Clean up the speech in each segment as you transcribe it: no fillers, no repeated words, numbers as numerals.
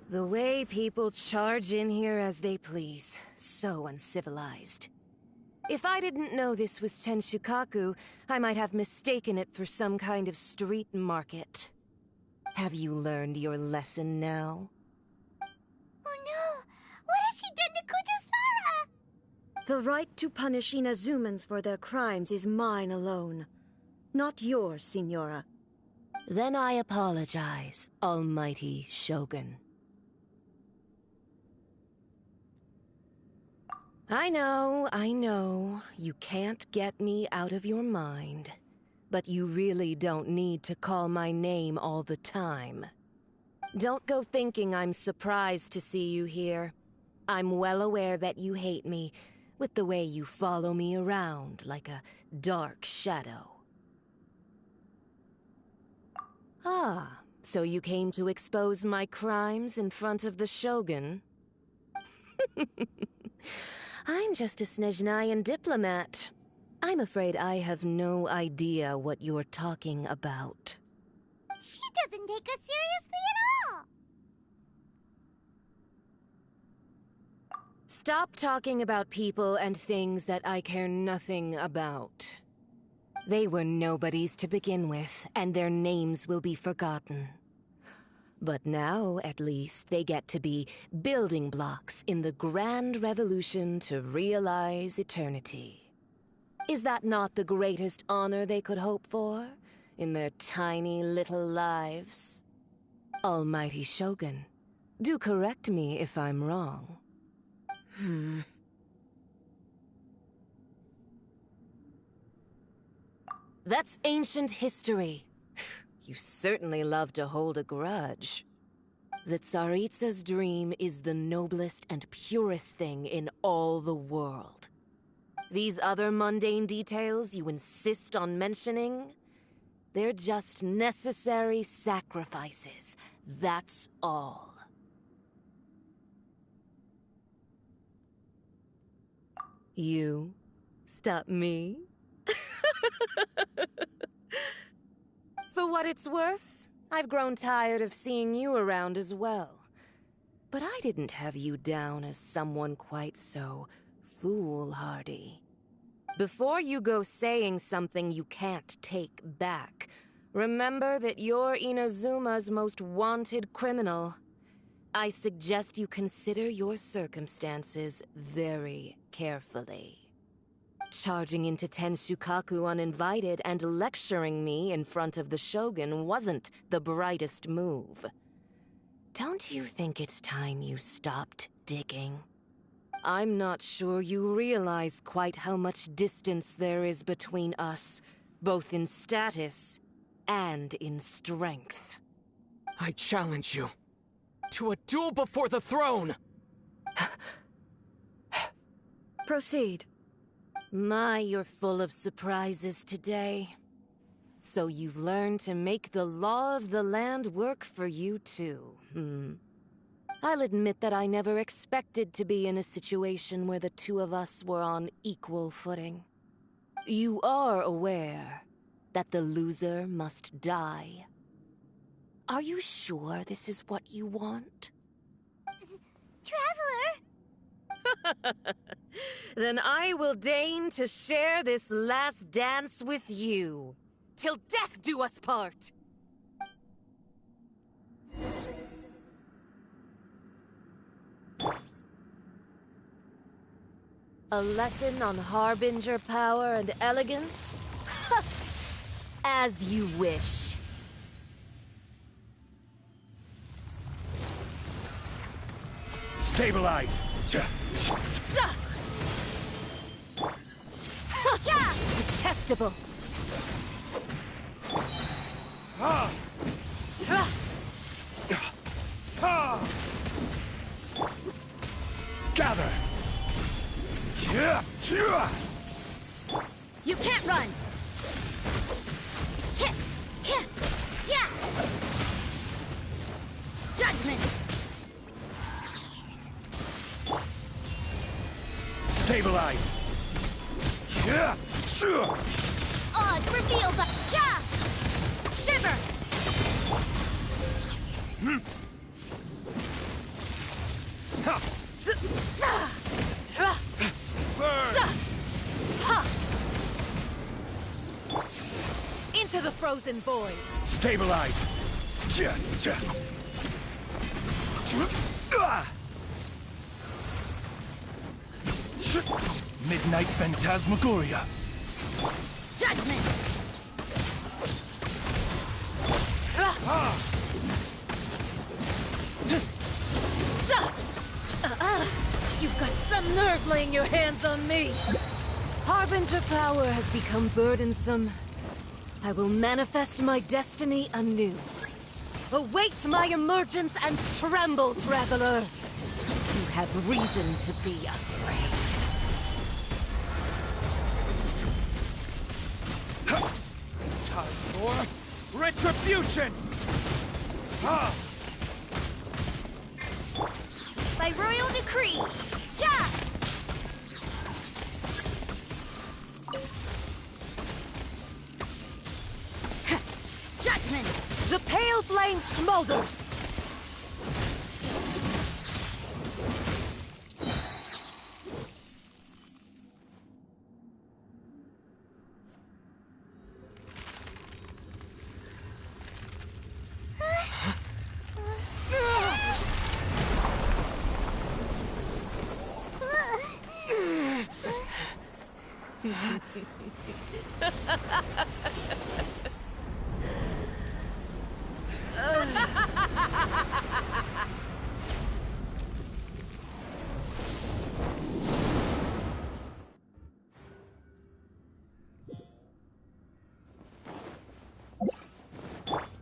The way people charge in here as they please. So uncivilized. If I didn't know this was Tenshukaku, I might have mistaken it for some kind of street market. Have you learned your lesson now? Oh no! What has she done to Kujusara? The right to punish Inazumans for their crimes is mine alone. Not yours, Signora. Then I apologize, Almighty Shogun. I know, you can't get me out of your mind. But you really don't need to call my name all the time. Don't go thinking I'm surprised to see you here. I'm well aware that you hate me, with the way you follow me around like a dark shadow. Ah, so you came to expose my crimes in front of the Shogun? I'm just a Snezhnayan diplomat. I'm afraid I have no idea what you're talking about. She doesn't take us seriously at all! Stop talking about people and things that I care nothing about. They were nobodies to begin with, and their names will be forgotten. But now, at least, they get to be building blocks in the grand revolution to realize eternity. Is that not the greatest honor they could hope for in their tiny little lives? Almighty Shogun, do correct me if I'm wrong. That's ancient history. You certainly love to hold a grudge. The Tsaritsa's dream is the noblest and purest thing in all the world. These other mundane details you insist on mentioning, they're just necessary sacrifices. That's all. You stop me? For what it's worth, I've grown tired of seeing you around as well. But I didn't have you down as someone quite so foolhardy. Before you go saying something you can't take back, remember that you're Inazuma's most wanted criminal. I suggest you consider your circumstances very carefully. Charging into Tenshukaku uninvited and lecturing me in front of the Shogun wasn't the brightest move. Don't you think it's time you stopped digging? I'm not sure you realize quite how much distance there is between us, both in status and in strength. I challenge you to a duel before the throne! Proceed. My, you're full of surprises today. So you've learned to make the law of the land work for you too, I'll admit that I never expected to be in a situation where the two of us were on equal footing. You are aware that the loser must die. Are you sure this is what you want? Traveler! Then I will deign to share this last dance with you. Till death do us part! A lesson on Harbinger power and elegance? As you wish. Stabilize! Detestable! Gather! You can't run! Judgment! Stabilize! Odds reveal the... Shiver! Into the frozen void! Stabilize! Midnight Phantasmagoria! Judgment! You've got some nerve laying your hands on me! Harbinger power has become burdensome. I will manifest my destiny anew. Await my emergence and tremble, traveler! You have reason to be afraid. Time for retribution! By royal decree! Yeah! Judgment! The pale flame smolders!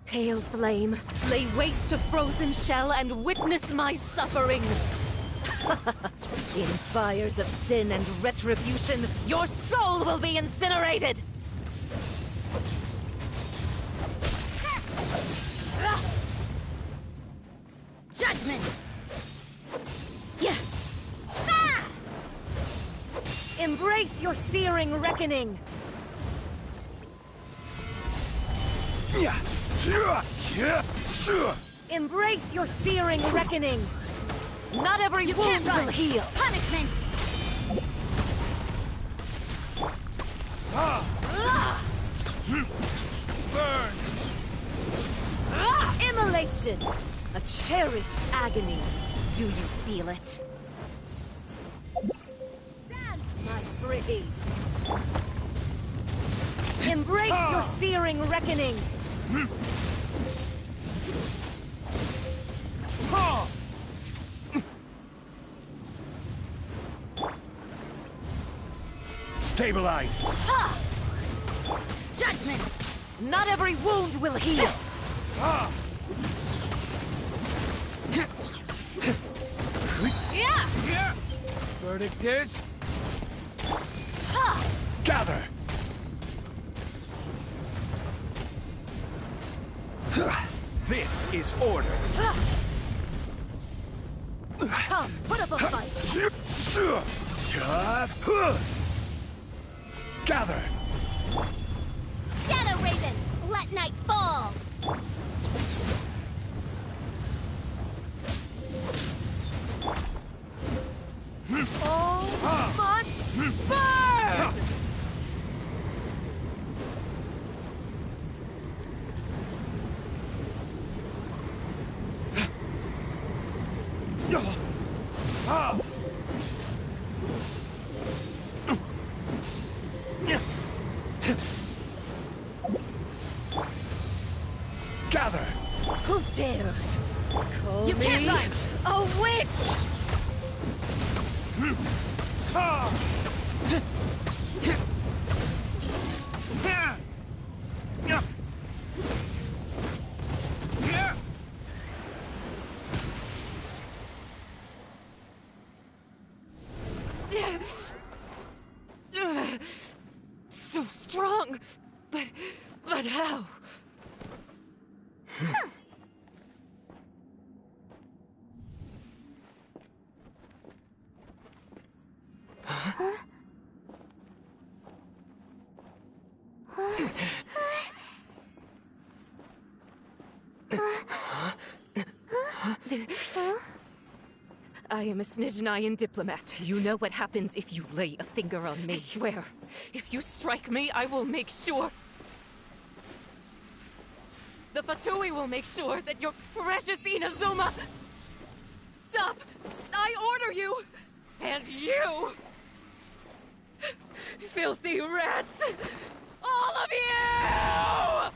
Pale flame, lay waste to frozen shell and witness my suffering! In fires of sin and retribution, your soul will be incinerated! Judgment! Yeah! Ah! Embrace your searing reckoning! Embrace your searing reckoning! Not every wound will heal! Punishment! Burn! Immolation! A cherished agony. Do you feel it? Dance, my pretties! Embrace your searing reckoning! Stabilize! Judgment! Not every wound will heal! Yeah! Verdict is... Gather! This is order. Come, put up a fight! Gather! Shadow Raven! Let night fall! All must burn! Gather! Who dares call You me can't run! a witch? So strong, but how? am a Snezhnayan diplomat. You know what happens if you lay a finger on me. I swear, if you strike me, I will make sure... The Fatui will make sure that your precious Inazuma... Stop! I order you! And you! Filthy rats! All of you!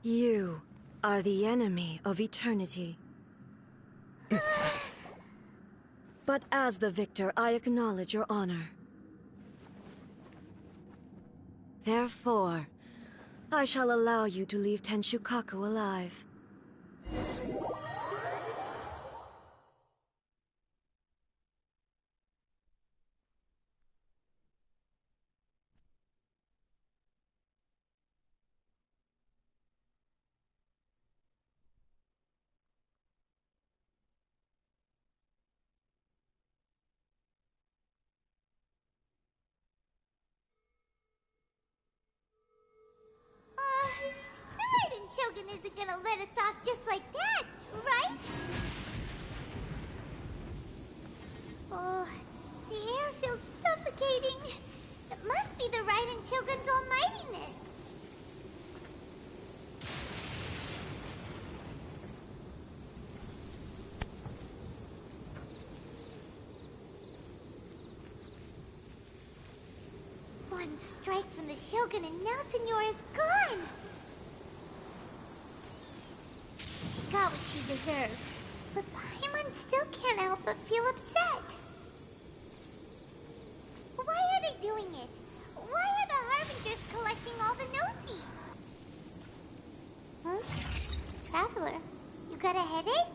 You are the enemy of eternity. But as the victor, I acknowledge your honor. Therefore, I shall allow you to leave Tenshukaku alive. The Raiden Shogun isn't gonna let us off just like that, right? Oh, the air feels suffocating. It must be the Raiden Shogun's almightiness. One strike from the Shogun and now Senyora's gone! She got what she deserved, but Paimon still can't help but feel upset. Why are they doing it? Why are the Harbingers collecting all the no-seeds? Huh? Traveler, you got a headache?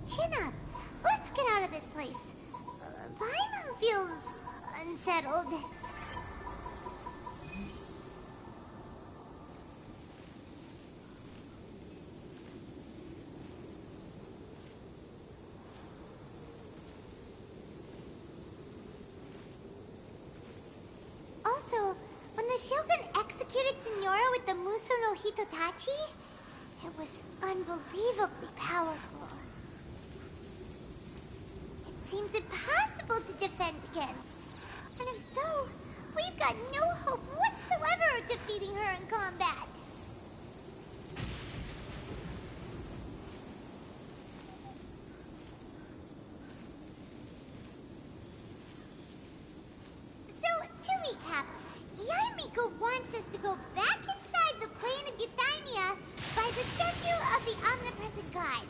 Chin up. Let's get out of this place. Paimon feels... unsettled. Also, when the Shogun executed Senyora with the Muso no Hitotachi, it was unbelievably powerful. It seems impossible to defend against. And if so, we've got no hope whatsoever of defeating her in combat. So, to recap, Yaemiko wants us to go back inside the plane of Euthymia by the statue of the omnipresent god.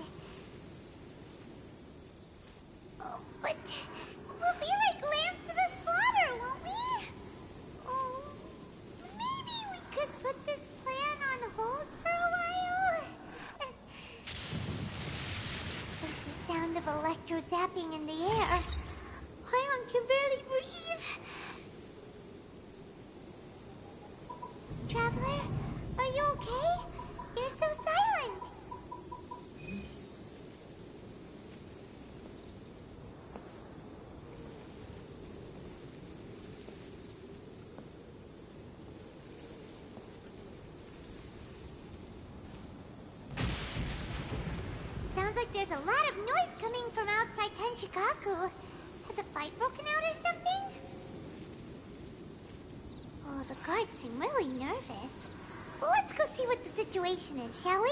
Oh, but we'll be like lambs to the slaughter, won't we? Oh, maybe we could put this plan on hold for a while? There's the sound of electro-zapping in the air. Paimon can barely breathe. Traveler, are you okay? You're so silent. Sounds like there's a lot of noise coming from outside Tenshukaku. Has a fight broken out or something? Oh, the guards seem really nervous. Well, let's go see what the situation is, shall we?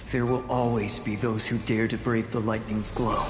There will always be those who dare to brave the lightning's glow.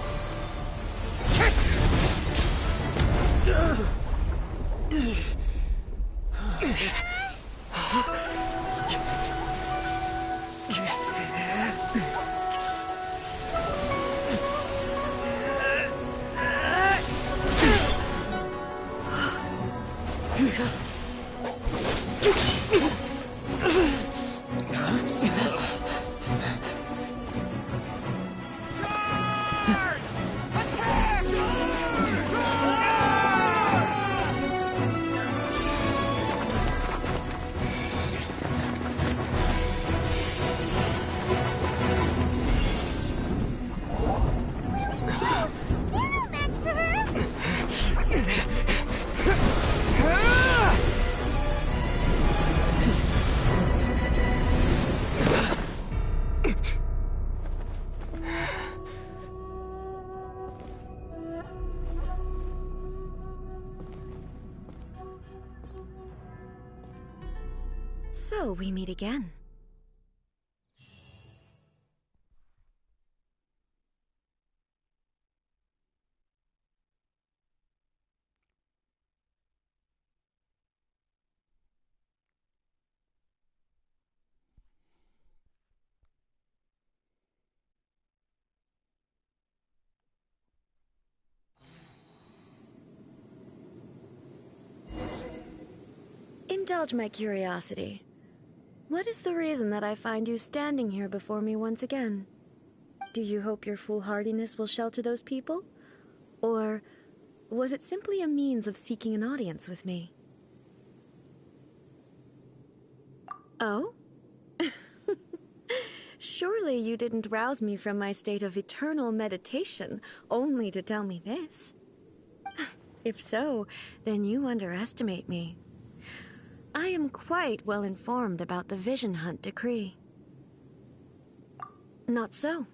So we meet again. Indulge my curiosity. What is the reason that I find you standing here before me once again? Do you hope your foolhardiness will shelter those people? Or was it simply a means of seeking an audience with me? Oh? Surely you didn't rouse me from my state of eternal meditation only to tell me this. If so, then you underestimate me. I am quite well informed about the Vision Hunt decree. Not so.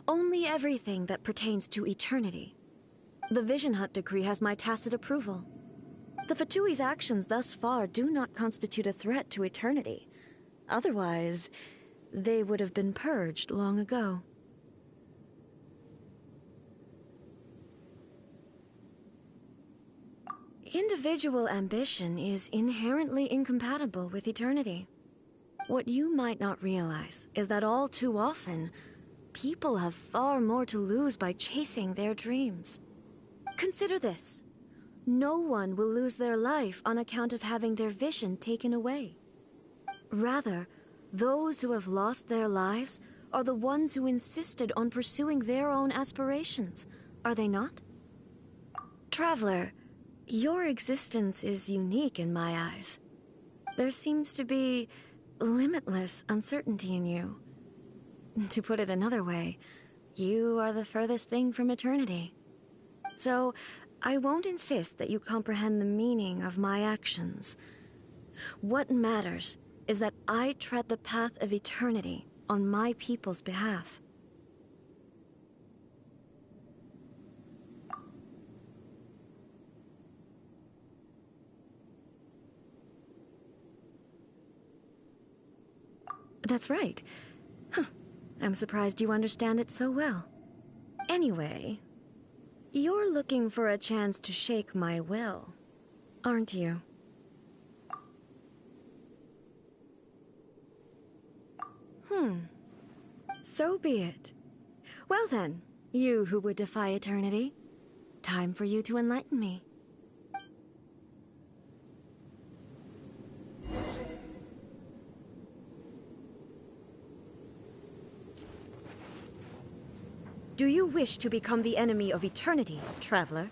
Only everything that pertains to eternity. The Vision Hunt decree has my tacit approval. The Fatui's actions thus far do not constitute a threat to eternity. Otherwise, they would have been purged long ago. Individual ambition is inherently incompatible with eternity. What you might not realize is that all too often, people have far more to lose by chasing their dreams. Consider this. No one will lose their life on account of having their vision taken away. Rather, those who have lost their lives are the ones who insisted on pursuing their own aspirations, are they not? Traveler, your existence is unique in my eyes. There seems to be limitless uncertainty in you. To put it another way, you are the furthest thing from eternity. So, I won't insist that you comprehend the meaning of my actions. What matters is that I tread the path of eternity on my people's behalf. That's right. Huh. I'm surprised you understand it so well. Anyway, you're looking for a chance to shake my will, aren't you? So be it. Well then, you who would defy eternity, time for you to enlighten me. Do you wish to become the enemy of eternity, traveler?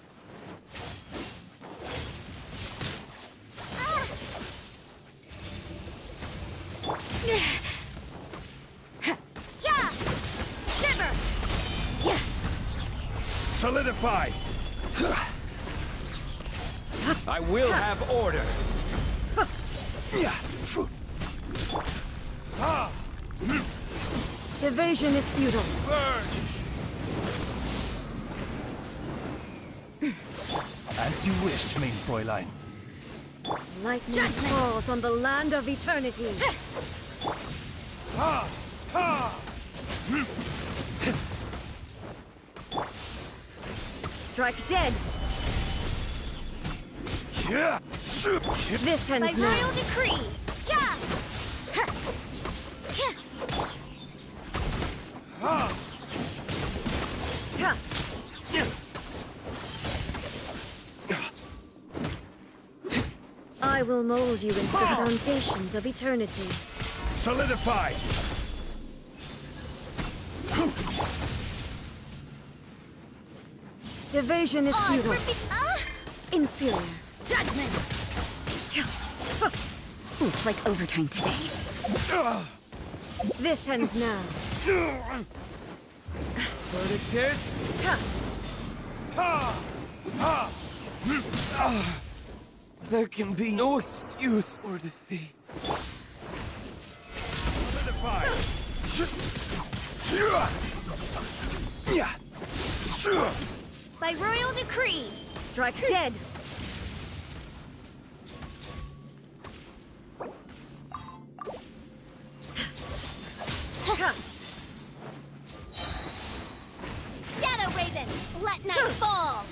Solidify! I will have order! Evasion is futile. Burn! As you wish, main Fräulein. Lightning falls on the land of eternity. Ha! Ha! Strike dead. Yeah! This ends By now. royal decree! Yeah! Ha! Ha! I will mold you into the foundations of eternity. Solidify! Evasion is futile. Inferior. Judgment! Looks like overtime today. This ends now. Verdict is... There can be no excuse or defeat. Solidify! By royal decree! Strike dead. Shadow Raven, let night fall!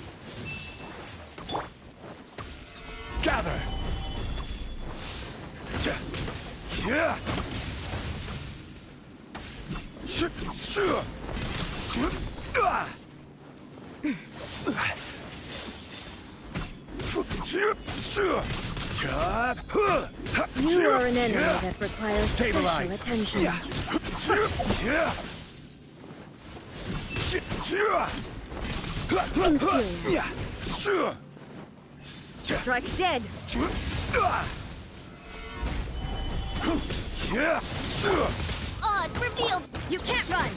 Gather! You are an enemy that requires special Stabilize. attention. Inferior. Strike dead. Oz revealed! You can't run!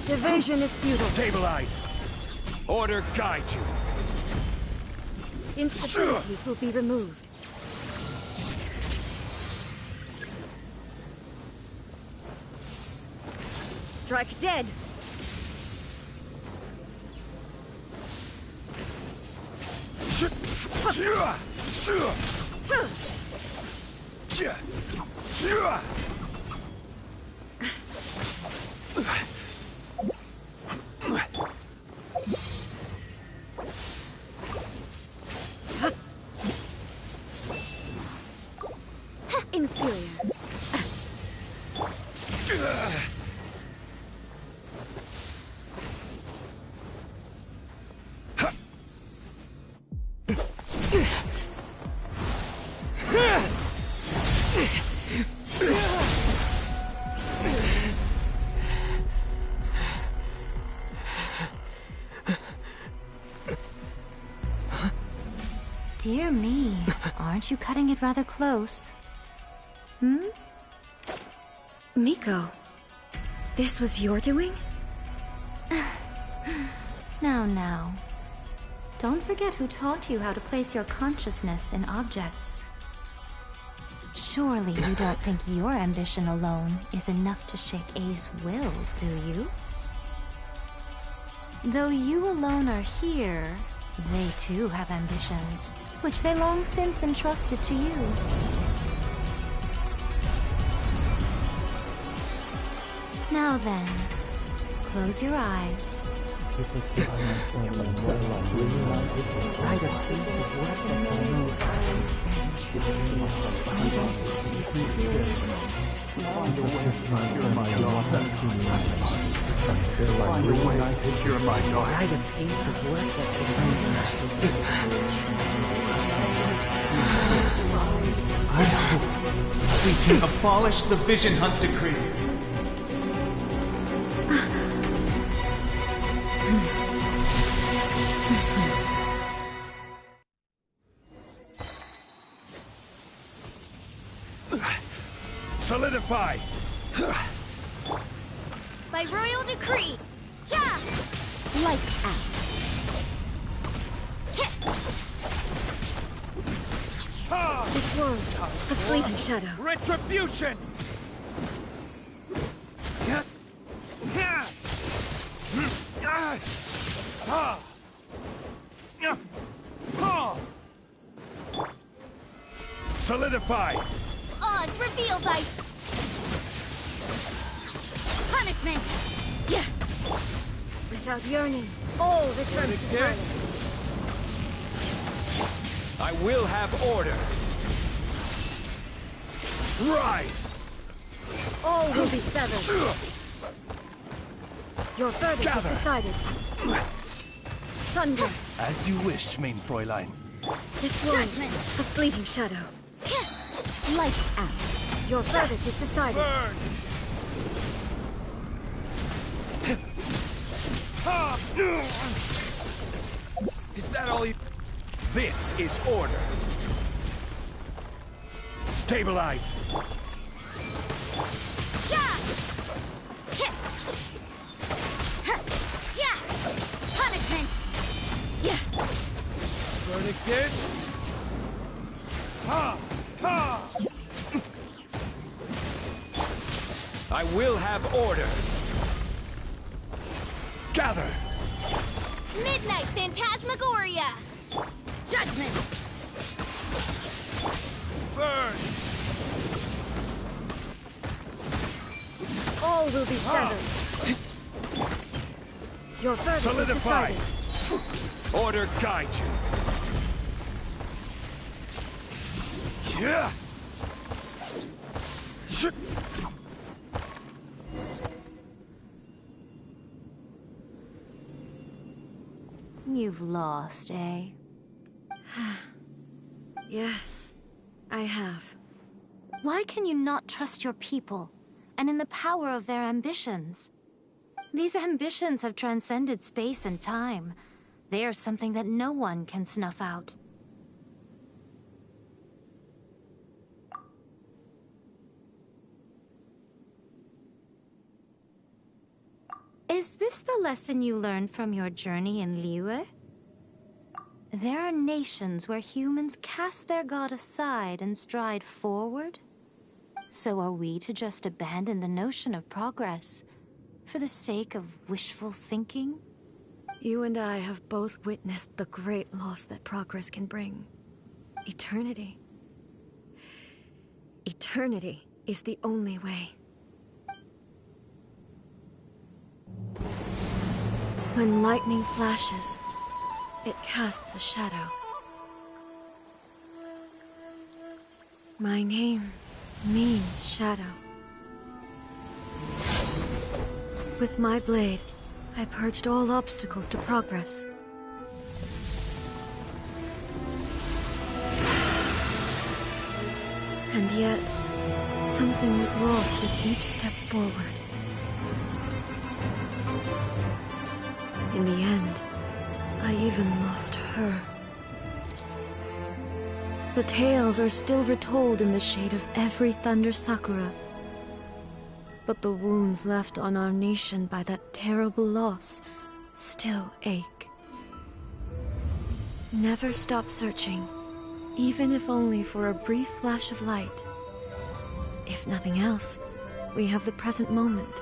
Evasion is futile. Stabilize! Order guide you! Instabilities will be removed. Strike dead. Inferior. Dear me, aren't you cutting it rather close? Hmm? Miko, this was your doing? Now. Don't forget who taught you how to place your consciousness in objects. Surely you don't think your ambition alone is enough to shake A's will, do you? Though you alone are here, they too have ambitions, which they long since entrusted to you. Now then, close your eyes. I hope we can abolish the Vision Hunt Decree. Solidify! By royal decree! Yeah! Lights out. This world, a fleeting shadow. Retribution! Solidify! Oz revealed by... Punishment! Yeah. Without yearning, all returns to silence. I will have order. Rise! All will be severed. Your verdict Gather. is decided. Thunder. As you wish, main Fräulein. This wound, a fleeting shadow. Lights out. Your verdict is decided. Burn! Is that all you... This is order. Stabilize. Yeah! Yeah! Punishment! Yeah! Verdict is... Ha! Ha! I will have order. Gather! Midnight Phantasmagoria! Judgment! Burn! All will be severed. Your verdict Solidify! is decided. Order guide you. Yeah! You've lost, eh? Yes, I have. Why can you not trust your people, and in the power of their ambitions? These ambitions have transcended space and time. They are something that no one can snuff out. Is this the lesson you learned from your journey in Liyue? There are nations where humans cast their god aside and stride forward. So are we to just abandon the notion of progress for the sake of wishful thinking? You and I have both witnessed the great loss that progress can bring. Eternity. Eternity is the only way. When lightning flashes, it casts a shadow. My name means shadow. With my blade, I purged all obstacles to progress. And yet, something was lost with each step forward. In the end, I even lost her. The tales are still retold in the shade of every Thunder Sakura. But the wounds left on our nation by that terrible loss still ache. Never stop searching, even if only for a brief flash of light. If nothing else, we have the present moment.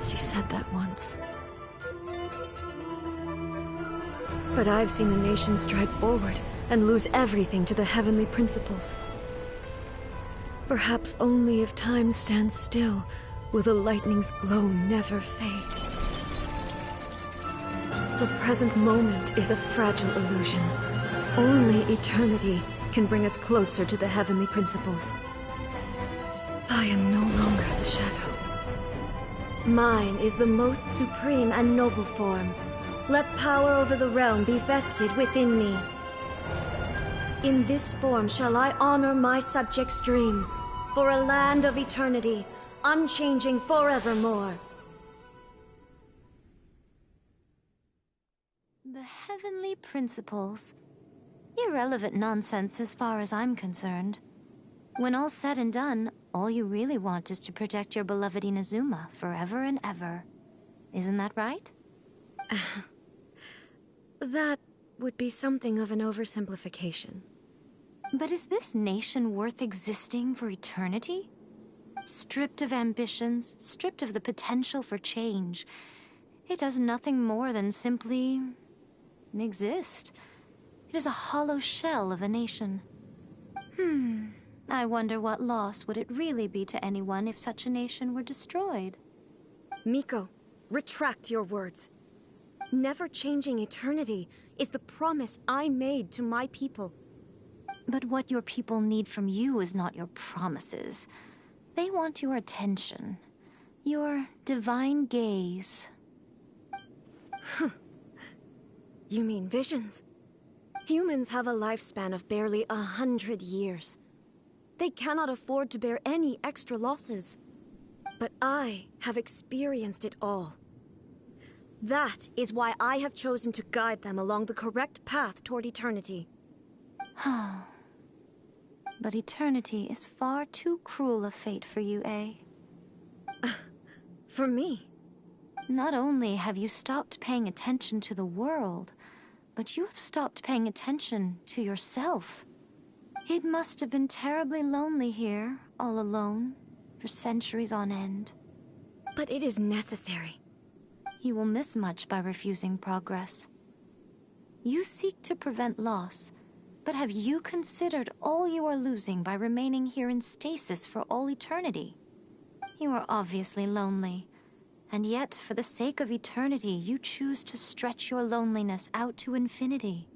She said that once. But I've seen a nation stride forward and lose everything to the heavenly principles. Perhaps only if time stands still will the lightning's glow never fade. The present moment is a fragile illusion. Only eternity can bring us closer to the heavenly principles. I am no longer the shadow. Mine is the most supreme and noble form. Let power over the realm be vested within me. In this form shall I honor my subjects' dream, for a land of eternity, unchanging forevermore. The heavenly principles. Irrelevant nonsense as far as I'm concerned. When all's said and done, all you really want is to protect your beloved Inazuma forever and ever. Isn't that right? That would be something of an oversimplification. But is this nation worth existing for eternity? Stripped of ambitions, stripped of the potential for change, it does nothing more than simply exist. It is a hollow shell of a nation. I wonder what loss would it really be to anyone if such a nation were destroyed? Miko, retract your words. Never changing eternity is the promise I made to my people. But what your people need from you is not your promises. They want your attention. Your divine gaze. You mean visions? Humans have a lifespan of barely 100 years. They cannot afford to bear any extra losses. But I have experienced it all. That is why I have chosen to guide them along the correct path toward eternity. But eternity is far too cruel a fate for you, eh? For me? Not only have you stopped paying attention to the world, but you have stopped paying attention to yourself. It must have been terribly lonely here, all alone, for centuries on end. But it is necessary. You will miss much by refusing progress. You seek to prevent loss, but have you considered all you are losing by remaining here in stasis for all eternity? You are obviously lonely, and yet for the sake of eternity you choose to stretch your loneliness out to infinity.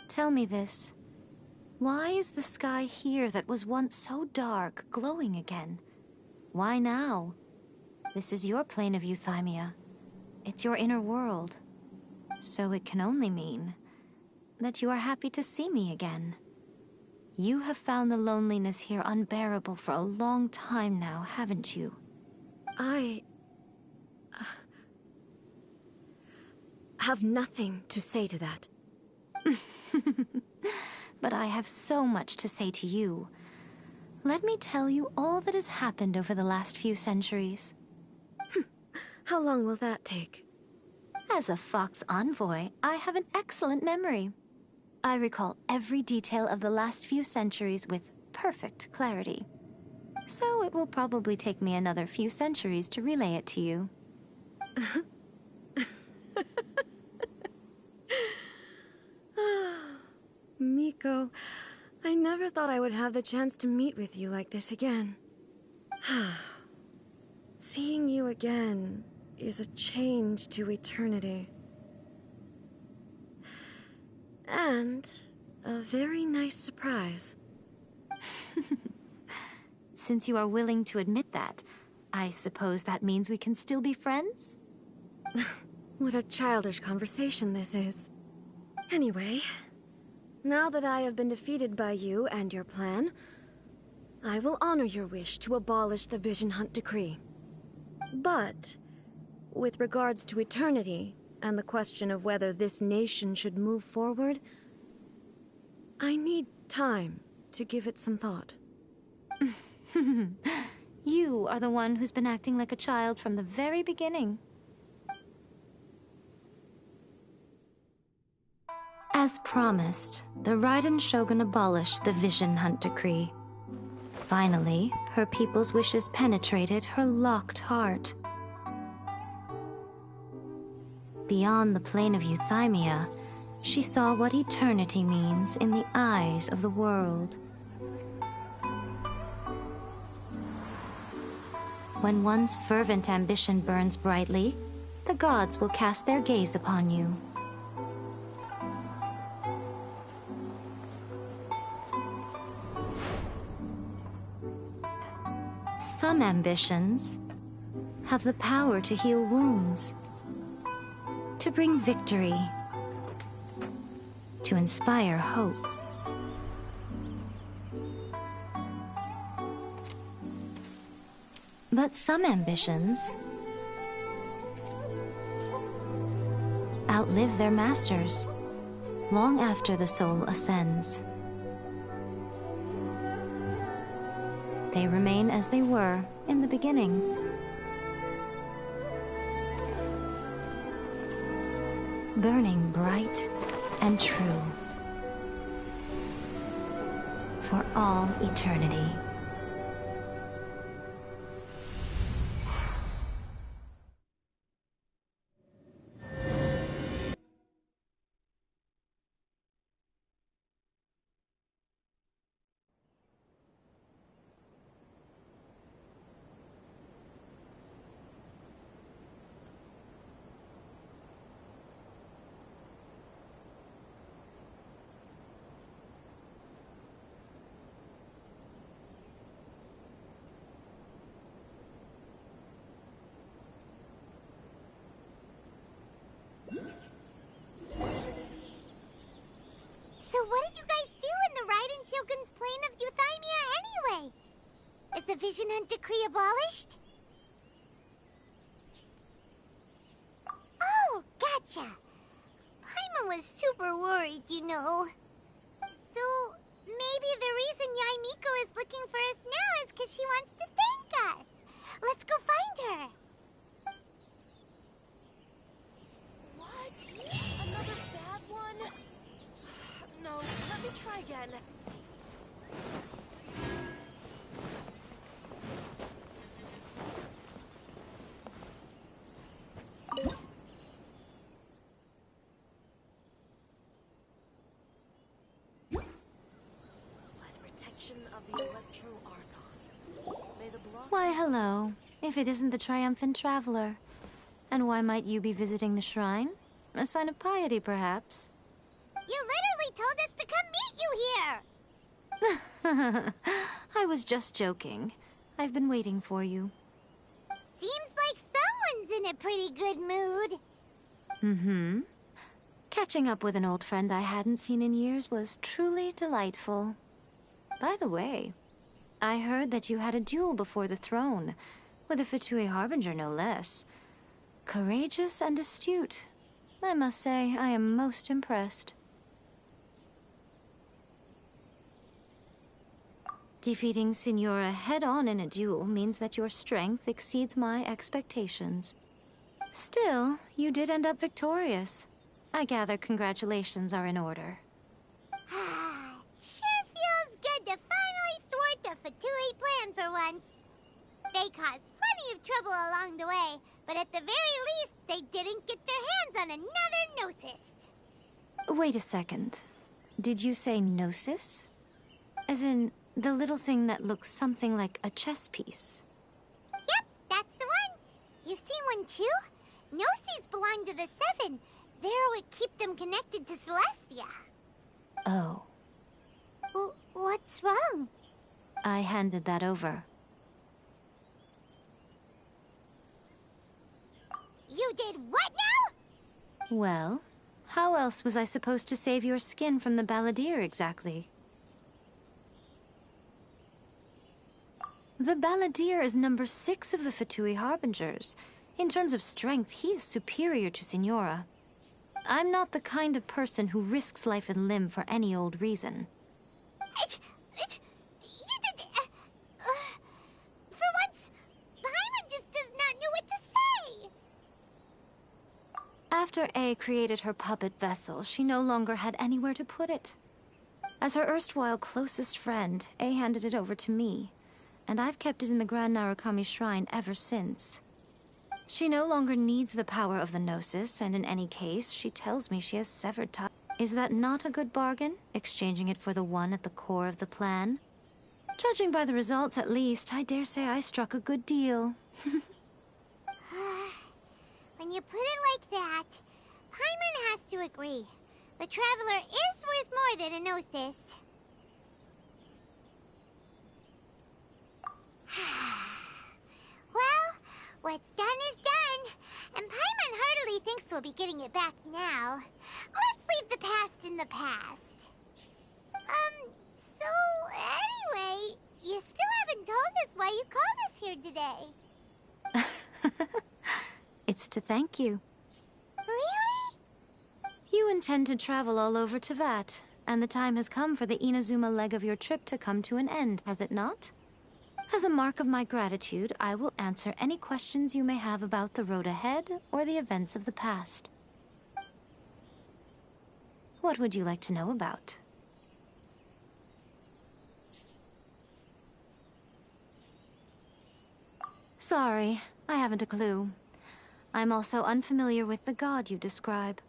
Tell me this. Why is the sky here that was once so dark glowing again? Why now? This is your plane of euthymia. It's your inner world. So it can only mean that you are happy to see me again. You have found the loneliness here unbearable for a long time now, haven't you? I have nothing to say to that. But I have so much to say to you. Let me tell you all that has happened over the last few centuries. How long will that take? As a Fox envoy, I have an excellent memory. I recall every detail of the last few centuries with perfect clarity. So it will probably take me another few centuries to relay it to you. Miko, I never thought I would have the chance to meet with you like this again. Seeing you again is a change to eternity. And a very nice surprise. Since you are willing to admit that, I suppose that means we can still be friends? What a childish conversation this is. Anyway, now that I have been defeated by you and your plan, I will honor your wish to abolish the Vision Hunt Decree. But, with regards to eternity, and the question of whether this nation should move forward, I need time to give it some thought. You are the one who's been acting like a child from the very beginning. As promised, the Raiden Shogun abolished the Vision Hunt Decree. Finally, her people's wishes penetrated her locked heart. Beyond the plane of euthymia, she saw what eternity means in the eyes of the world. When one's fervent ambition burns brightly, the gods will cast their gaze upon you. Some ambitions have the power to heal wounds, to bring victory, to inspire hope. But some ambitions outlive their masters long after the soul ascends. They remain as they were in the beginning. Burning bright and true for all eternity. Vision Hunt Decree abolished? Oh, gotcha. Paimon was super worried, you know. So, maybe the reason Yaimiko is looking for us now is because she wants to thank us. Let's go find her. What? Another bad one? No, let me try again. Why, hello. If it isn't the triumphant traveler. And why might you be visiting the shrine? A sign of piety, perhaps? You literally told us to come meet you here! I was just joking. I've been waiting for you. Seems like someone's in a pretty good mood. Mm-hmm. Catching up with an old friend I hadn't seen in years was truly delightful. By the way, I heard that you had a duel before the throne, with a Fatui Harbinger no less. Courageous and astute. I must say, I am most impressed. Defeating Signora head-on in a duel means that your strength exceeds my expectations. Still, you did end up victorious. I gather congratulations are in order. Sure feels good to finally thwart the Fatui plan for once. They caused plenty of trouble along the way, but at the very least, they didn't get their hands on another Gnosis. Wait a second. Did you say Gnosis? As in, the little thing that looks something like a chess piece? Yep, that's the one. You've seen one too? Gnosis belong to the Seven. They're what keep them connected to Celestia. Oh. What's wrong? I handed that over. You did what now? Well, how else was I supposed to save your skin from the balladeer exactly? The balladeer is number 6 of the Fatui Harbingers. In terms of strength, he is superior to Signora. I'm not the kind of person who risks life and limb for any old reason. You did... for once, Paimon just does not know what to say. After A created her puppet vessel, she no longer had anywhere to put it. As her erstwhile closest friend, A handed it over to me, and I've kept it in the Grand Narukami Shrine ever since. She no longer needs the power of the Gnosis, and in any case, she tells me she has severed ties. Is that not a good bargain, exchanging it for the one at the core of the plan? Judging by the results, at least, I dare say I struck a good deal. When you put it like that, Paimon has to agree. The Traveler is worth more than a Gnosis. Well, what's done is done, and Paimon heartily thinks we'll be getting it back now. Let's leave the past in the past. So anyway, you still haven't told us why you called us here today. It's to thank you. Really? You intend to travel all over Teyvat, and the time has come for the Inazuma leg of your trip to come to an end, has it not? As a mark of my gratitude, I will answer any questions you may have about the road ahead or the events of the past. What would you like to know about? Sorry, I haven't a clue. I'm also unfamiliar with the god you describe.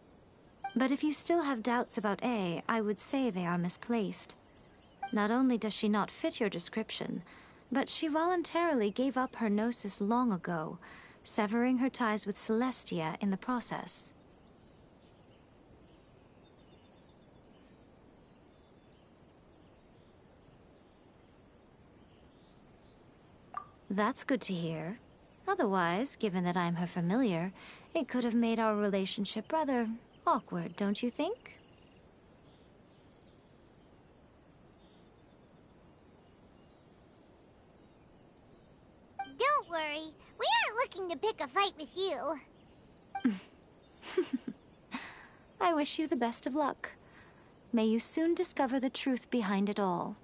But if you still have doubts about A, I would say they are misplaced. Not only does she not fit your description, but she voluntarily gave up her Gnosis long ago, severing her ties with Celestia in the process. That's good to hear. Otherwise, given that I'm her familiar, it could have made our relationship rather awkward, don't you think? worry. We aren't looking to pick a fight with you. I wish you the best of luck. May you soon discover the truth behind it all.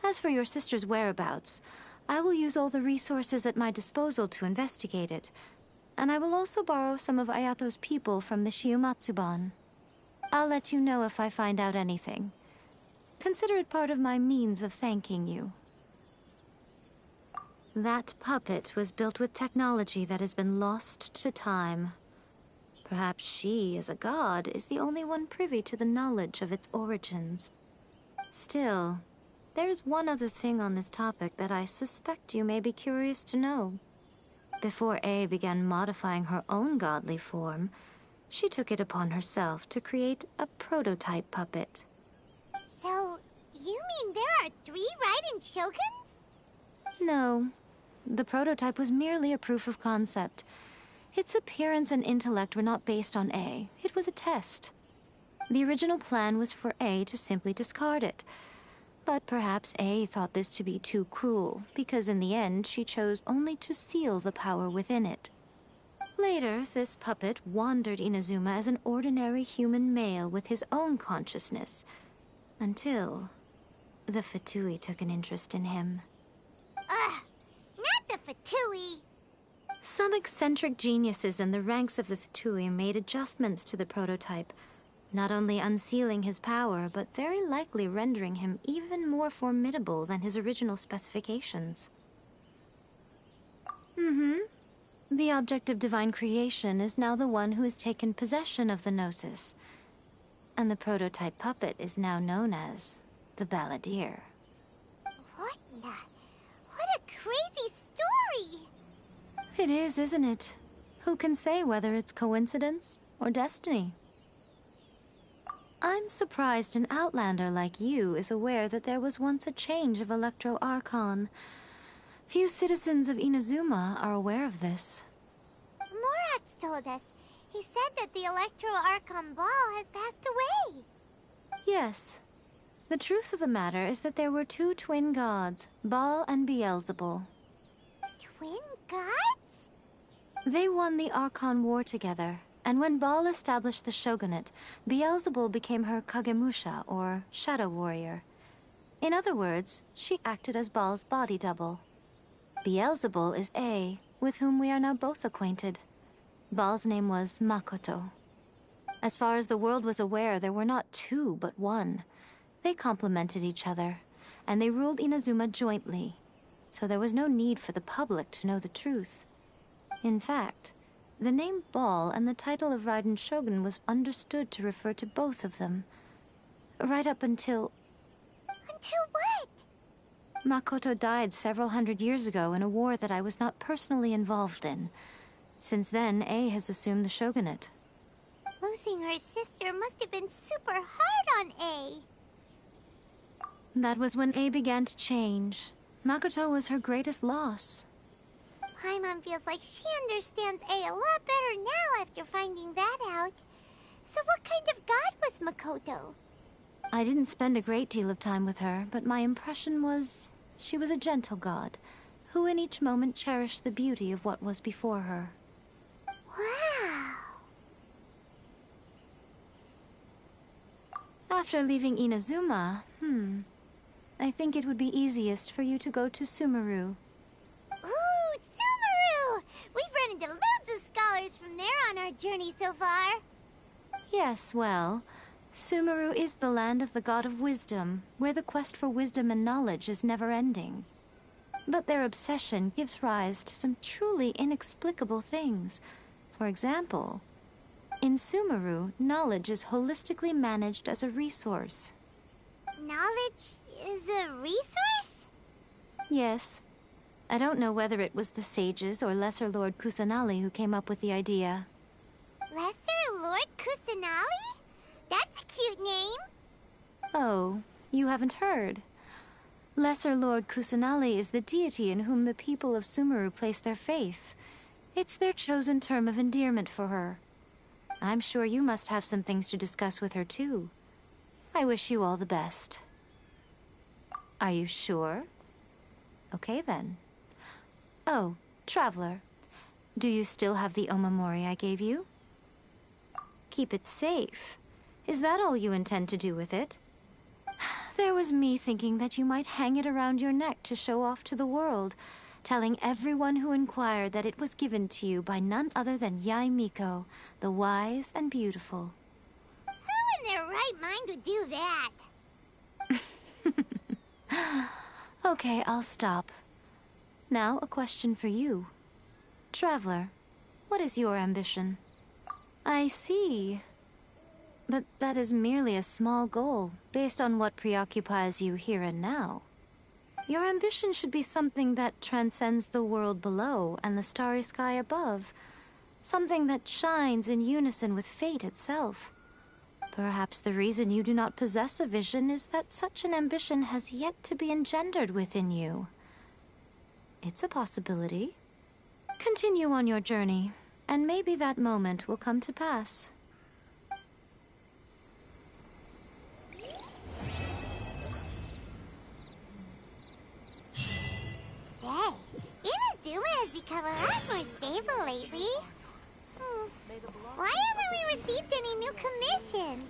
As for your sister's whereabouts, I will use all the resources at my disposal to investigate it, and I will also borrow some of Ayato's people from the Shiumatsuban. I'll let you know if I find out anything. Consider it part of my means of thanking you. That puppet was built with technology that has been lost to time. Perhaps she, as a god, is the only one privy to the knowledge of its origins. Still, there's one other thing on this topic that I suspect you may be curious to know. Before A began modifying her own godly form, she took it upon herself to create a prototype puppet. So, you mean there are 3 Raiden Shoguns? No. The prototype was merely a proof of concept. Its appearance and intellect were not based on A. It was a test. The original plan was for A to simply discard it. But perhaps A thought this to be too cruel, because in the end she chose only to seal the power within it. Later, this puppet wandered Inazuma as an ordinary human male with his own consciousness, until the Fatui took an interest in him. Ugh! Not the Fatui! Some eccentric geniuses in the ranks of the Fatui made adjustments to the prototype, not only unsealing his power, but very likely rendering him even more formidable than his original specifications. The object of divine creation is now the one who has taken possession of the Gnosis, and the prototype puppet is now known as the Balladeer. What a crazy story! It is, isn't it? Who can say whether it's coincidence or destiny? I'm surprised an outlander like you is aware that there was once a change of Electro-Archon. Few citizens of Inazuma are aware of this. Morat's told us. He said that the Electro-Archon Ball has passed away. Yes. The truth of the matter is that there were 2 twin gods, Baal and Beelzebul. Twin gods? They won the Archon War together, and when Baal established the shogunate, Beelzebul became her Kagemusha, or shadow warrior. In other words, she acted as Baal's body double. Beelzebul is A, with whom we are now both acquainted. Baal's name was Makoto. As far as the world was aware, there were not 2, but 1. They complemented each other, and they ruled Inazuma jointly, so there was no need for the public to know the truth. In fact, the name Baal and the title of Raiden Shogun was understood to refer to both of them. Right up until... Until what? Makoto died several hundred years ago in a war that I was not personally involved in. Since then, A has assumed the shogunate. Losing her sister must have been super hard on A. That was when A began to change. Makoto was her greatest loss. Paimon feels like she understands A lot better now after finding that out. So what kind of god was Makoto? I didn't spend a great deal of time with her, but my impression was she was a gentle god, who in each moment cherished the beauty of what was before her. Wow! After leaving Inazuma, I think it would be easiest for you to go to Sumeru. Ooh, Sumeru! We've run into loads of scholars from there on our journey so far. Yes, well, Sumeru is the land of the god of wisdom, where the quest for wisdom and knowledge is never-ending. But their obsession gives rise to some truly inexplicable things. For example, in Sumeru, knowledge is holistically managed as a resource. Knowledge is a resource? Yes. I don't know whether it was the sages or Lesser Lord Kusanali who came up with the idea. Lesser Lord Kusanali? That's a cute name. Oh, you haven't heard. Lesser Lord Kusanali is the deity in whom the people of Sumeru place their faith. It's their chosen term of endearment for her. I'm sure you must have some things to discuss with her too. I wish you all the best. Are you sure? Okay then. Oh, Traveler, do you still have the omamori I gave you? Keep it safe. Is that all you intend to do with it? There was me thinking that you might hang it around your neck to show off to the world, telling everyone who inquired that it was given to you by none other than Yae Miko, the wise and beautiful. Who in their right mind would do that? Okay, I'll stop. Now, a question for you. Traveler, what is your ambition? I see. But that is merely a small goal, based on what preoccupies you here and now. Your ambition should be something that transcends the world below and the starry sky above. Something that shines in unison with fate itself. Perhaps the reason you do not possess a vision is that such an ambition has yet to be engendered within you. It's a possibility. Continue on your journey, and maybe that moment will come to pass. Say, Inazuma has become a lot more stable lately. Why haven't we received any new commissions?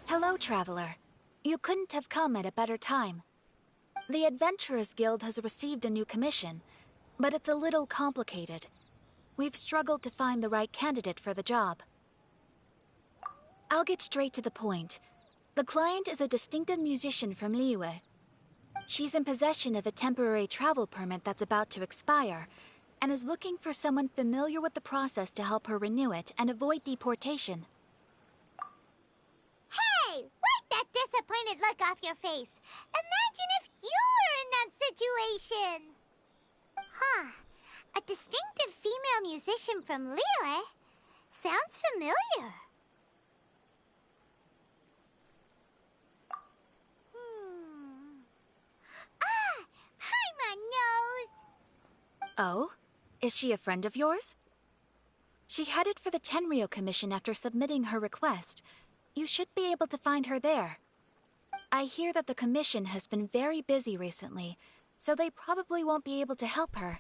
Hello, Traveler. You couldn't have come at a better time. The Adventurers Guild has received a new commission, but it's a little complicated. We've struggled to find the right candidate for the job. I'll get straight to the point. The client is a distinctive musician from Liyue. She's in possession of a temporary travel permit that's about to expire, and is looking for someone familiar with the process to help her renew it and avoid deportation. Hey, wipe that disappointed look off your face. Imagine if you were in that situation. Huh. A distinctive female musician from Liyue? Sounds familiar. Ah! Paimon knows! Oh? Is she a friend of yours? She headed for the Tenryou Commission after submitting her request. You should be able to find her there. I hear that the Commission has been very busy recently, so they probably won't be able to help her.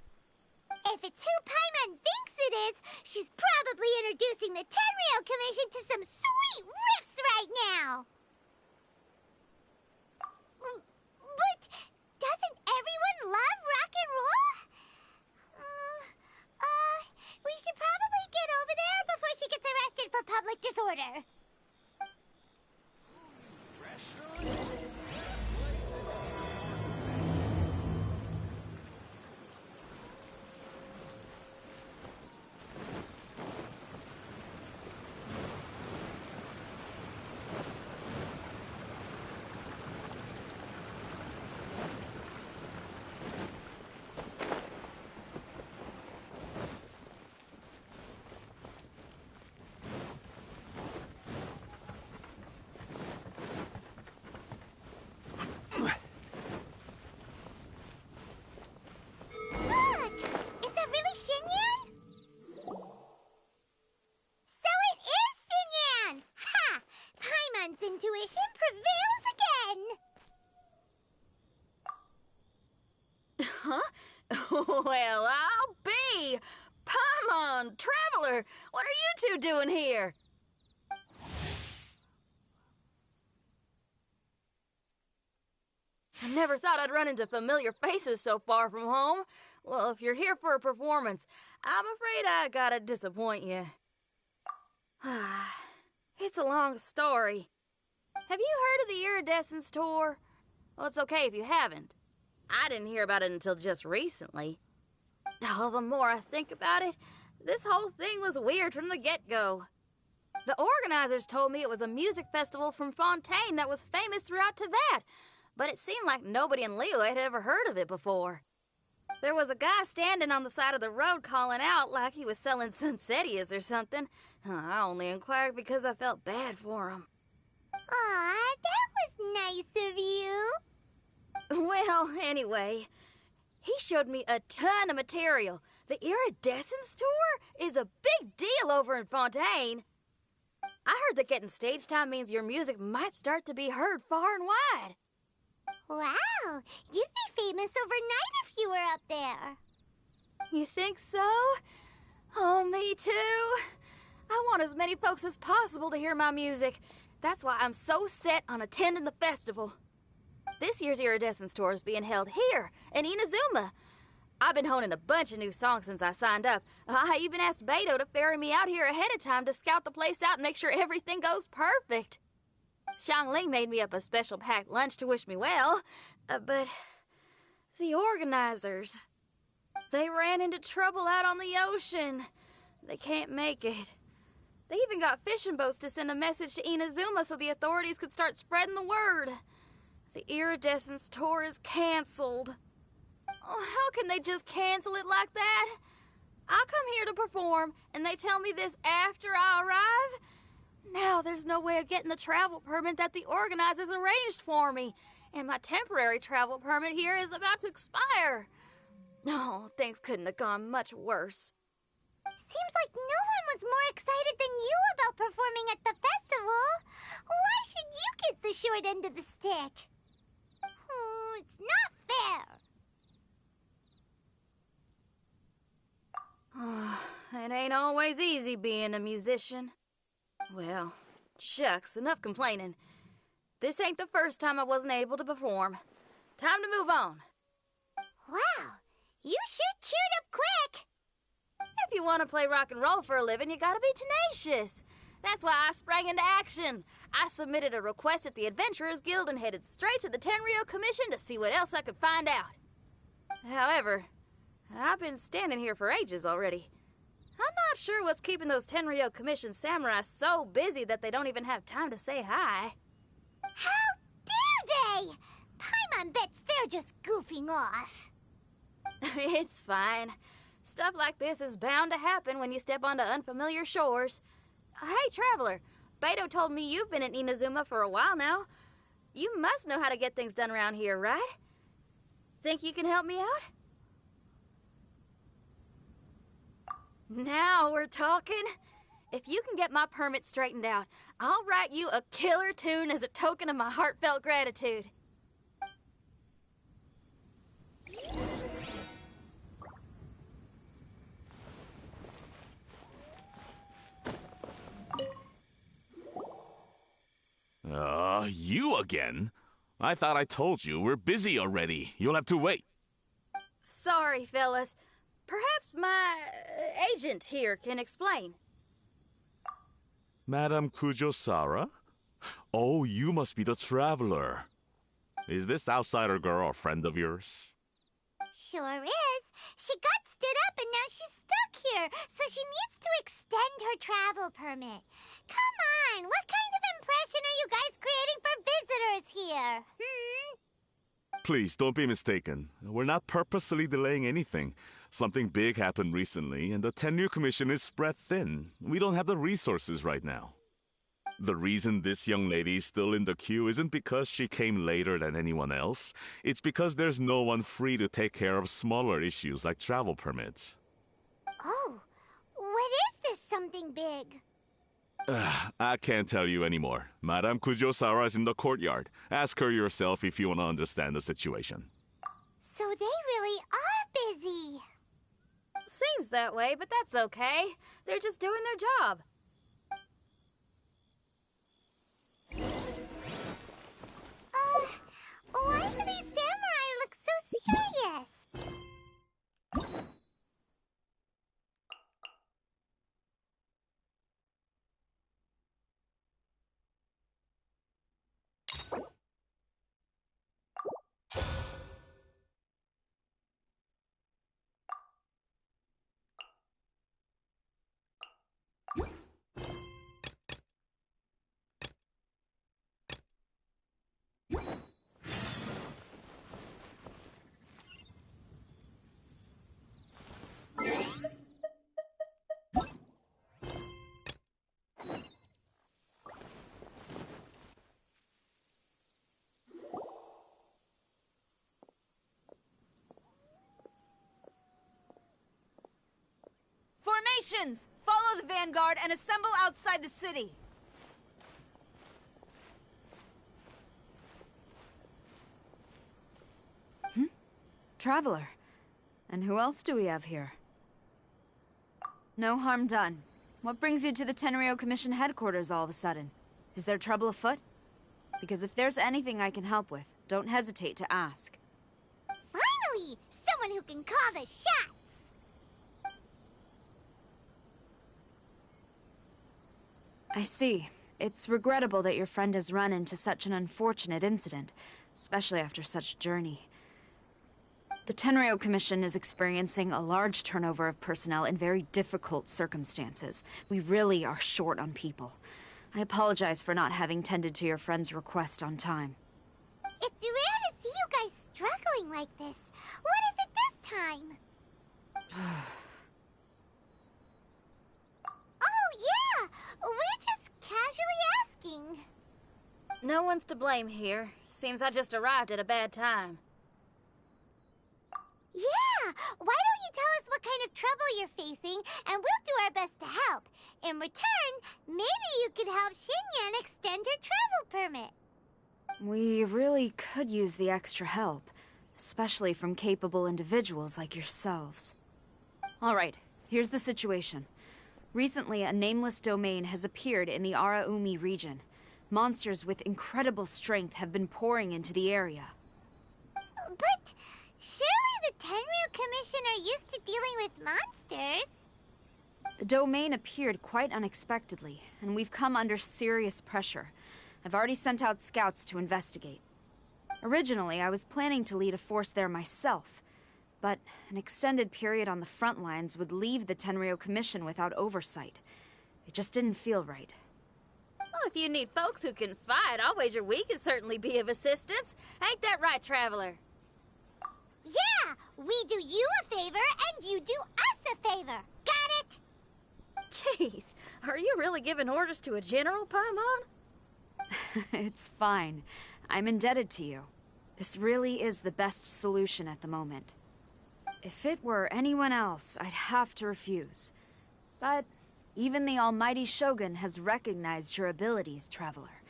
If it's who Paimon thinks it is, she's probably introducing the Tenryou Commission to some sweet riffs right now! But doesn't everyone love rock and roll? We should probably get over there before she gets arrested for public disorder. Huh? Well, I'll be! Paimon, Traveler, what are you two doing here? I never thought I'd run into familiar faces so far from home. Well, if you're here for a performance, I'm afraid I gotta disappoint you. It's a long story. Have you heard of the Iridescence Tour? Well, it's okay if you haven't. I didn't hear about it until just recently. Oh, the more I think about it, this whole thing was weird from the get-go. The organizers told me it was a music festival from Fontaine that was famous throughout Teyvat, but it seemed like nobody in Leo had ever heard of it before. There was a guy standing on the side of the road calling out like he was selling Sunsetias or something. I only inquired because I felt bad for him. Aw, that was nice of you. Well, anyway, he showed me a ton of material. The Iridescence Tour is a big deal over in Fontaine. I heard that getting stage time means your music might start to be heard far and wide. Wow, you'd be famous overnight if you were up there. You think so? Oh, me too. I want as many folks as possible to hear my music. That's why I'm so set on attending the festival. This year's Iridescence Tour is being held here in Inazuma. I've been honing a bunch of new songs since I signed up. I even asked Beto to ferry me out here ahead of time to scout the place out and make sure everything goes perfect. Xiangling made me up a special packed lunch to wish me well, but the organizers, they ran into trouble out on the ocean. They can't make it. They even got fishing boats to send a message to Inazuma so the authorities could start spreading the word. The Iridescence Tour is canceled. Oh, how can they just cancel it like that? I come here to perform, and they tell me this after I arrive? Now there's no way of getting the travel permit that the organizers arranged for me, and my temporary travel permit here is about to expire. Oh, things couldn't have gone much worse. Seems like no one was more excited than you about performing at the festival. Why should you get the short end of the stick? Oh, it's not fair. It ain't always easy being a musician. Well, shucks, enough complaining. This ain't the first time I wasn't able to perform. Time to move on. Wow, you sure cheered up quick. If you want to play rock and roll for a living, you gotta be tenacious. That's why I sprang into action. I submitted a request at the Adventurers Guild and headed straight to the Tenryou Commission to see what else I could find out. However, I've been standing here for ages already. I'm not sure what's keeping those Tenryou Commission samurai so busy that they don't even have time to say hi. How dare they? Paimon bets they're just goofing off. It's fine. Stuff like this is bound to happen when you step onto unfamiliar shores. Hey, Traveler, Beto told me you've been in Inazuma for a while now. You must know how to get things done around here, right? Think you can help me out? Now we're talking. If you can get my permit straightened out, I'll write you a killer tune as a token of my heartfelt gratitude. You again? I thought I told you we're busy already. You'll have to wait. Sorry, fellas. Perhaps my agent here can explain. Madame Kujosara? Oh, you must be the traveler. Is this outsider girl a friend of yours? Sure is. She got stood up and now she's stuck here, so she needs to extend her travel permit. Come on, what kind of impression are you guys creating for visitors here? Please, don't be mistaken. We're not purposely delaying anything. Something big happened recently, and the Tenryou Commission is spread thin. We don't have the resources right now. The reason this young lady is still in the queue isn't because she came later than anyone else. It's because there's no one free to take care of smaller issues like travel permits. Oh, what is this something big? I can't tell you anymore. Madame Kujosara is in the courtyard. Ask her yourself if you want to understand the situation. So they really are busy. Seems that way, but that's okay. They're just doing their job. Why do these samurai look so serious? Formations! Follow the vanguard and assemble outside the city. Traveler. And who else do we have here? No harm done. What brings you to the Tenryou Commission headquarters all of a sudden? Is there trouble afoot? Because if there's anything I can help with, don't hesitate to ask. Finally! Someone who can call the shots! I see. It's regrettable that your friend has run into such an unfortunate incident, especially after such a journey. The Tenryou Commission is experiencing a large turnover of personnel in very difficult circumstances. We really are short on people. I apologize for not having tended to your friend's request on time. It's rare to see you guys struggling like this. What is it this time? Oh, yeah! We're just casually asking. No one's to blame here. Seems I just arrived at a bad time. Yeah! Why don't you tell us what kind of trouble you're facing, and we'll do our best to help. In return, maybe you could help Xinyan extend her travel permit. We really could use the extra help, especially from capable individuals like yourselves. Alright, here's the situation. Recently, a nameless domain has appeared in the Araumi region. Monsters with incredible strength have been pouring into the area. But surely the Tenryou Commission are used to dealing with monsters. The domain appeared quite unexpectedly, and we've come under serious pressure. I've already sent out scouts to investigate. Originally, I was planning to lead a force there myself, but an extended period on the front lines would leave the Tenryou Commission without oversight. It just didn't feel right. Well, if you need folks who can fight, I'll wager we can certainly be of assistance. Ain't that right, Traveler? Yeah! We do you a favor, and you do us a favor. Got it? Jeez, are you really giving orders to a general, Paimon? It's fine. I'm indebted to you. This really is the best solution at the moment. If it were anyone else, I'd have to refuse. But even the almighty Shogun has recognized your abilities, Traveler.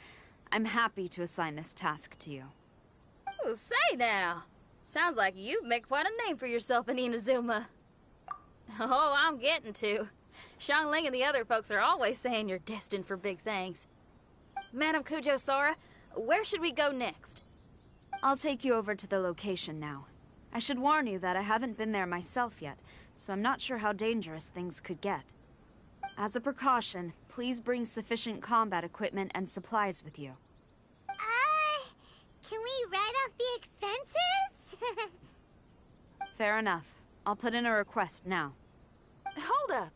I'm happy to assign this task to you. Oh, say now. Sounds like you've made quite a name for yourself in Inazuma. Oh, I'm getting to. Xiangling and the other folks are always saying you're destined for big things. Madam Kujo Sora, where should we go next? I'll take you over to the location now. I should warn you that I haven't been there myself yet, so I'm not sure how dangerous things could get. As a precaution, please bring sufficient combat equipment and supplies with you. Can we write off the expenses? Fair enough. I'll put in a request now. Hold up.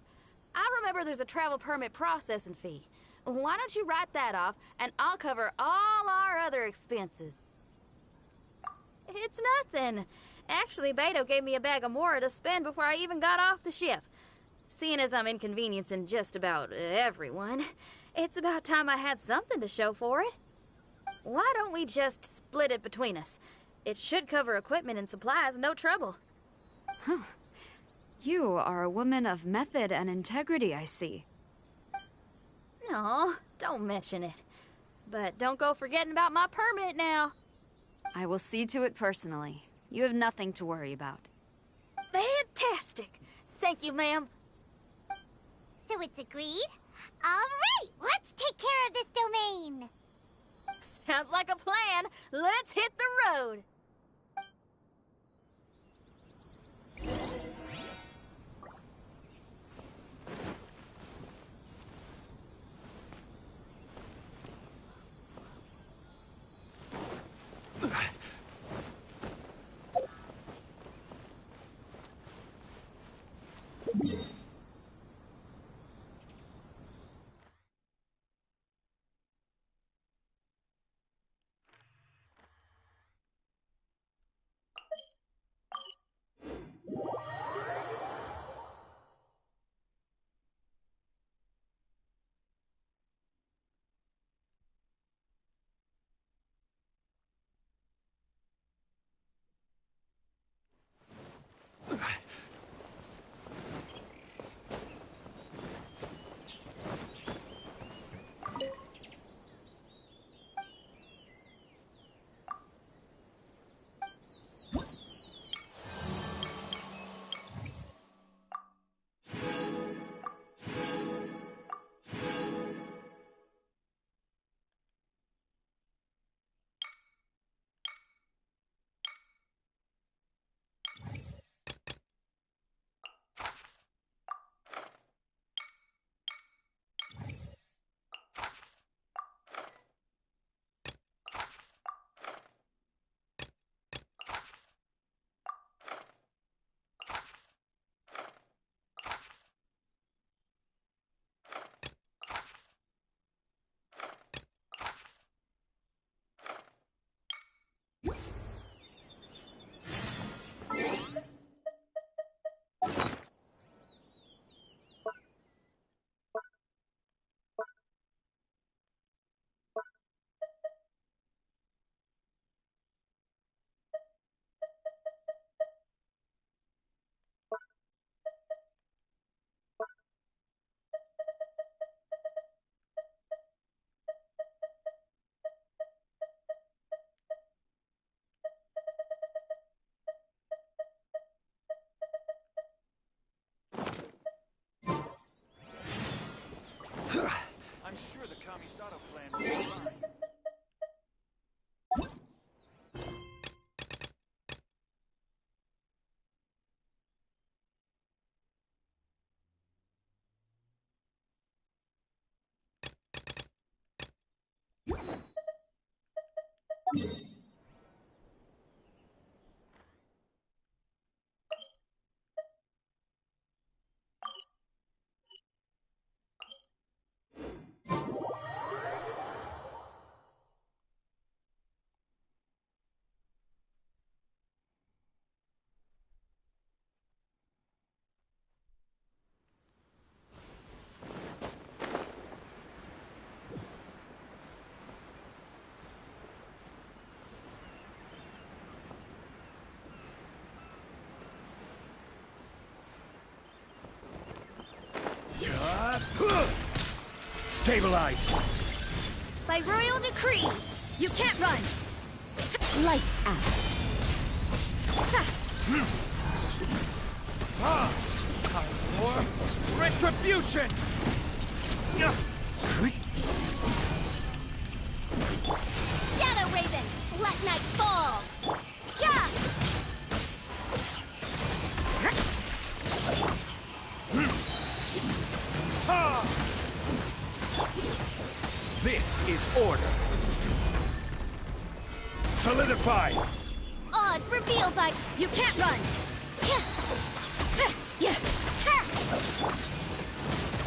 I remember there's a travel permit processing fee. Why don't you write that off, and I'll cover all our other expenses. It's nothing. Actually, Beto gave me a bag of Mora to spend before I even got off the ship. Seeing as I'm inconveniencing just about everyone, it's about time I had something to show for it. Why don't we just split it between us? It should cover equipment and supplies, no trouble. Huh. You are a woman of method and integrity, I see. No, don't mention it. But don't go forgetting about my permit now. I will see to it personally. You have nothing to worry about. Fantastic! Thank you, ma'am. So it's agreed? Alright, let's take care of this domain! Sounds like a plan. Let's hit the road. I'm sure the Kamisato plan will be fine. Stabilize! By royal decree, you can't run. Lights out. Time for retribution! Shadow Raven, let night fall! Yeah! This is order. Solidify! Odds revealed by... You can't run.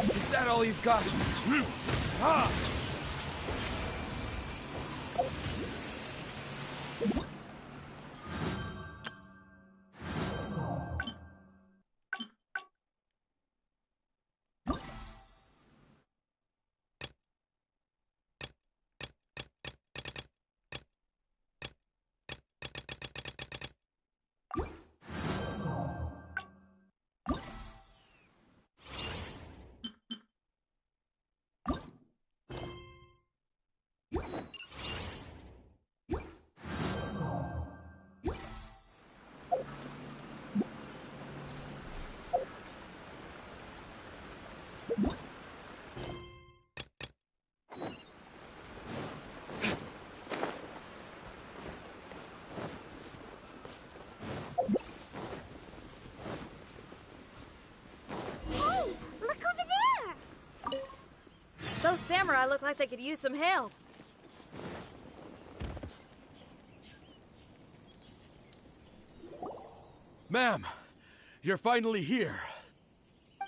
Is that all you've got? Those samurai look like they could use some help. Ma'am, you're finally here.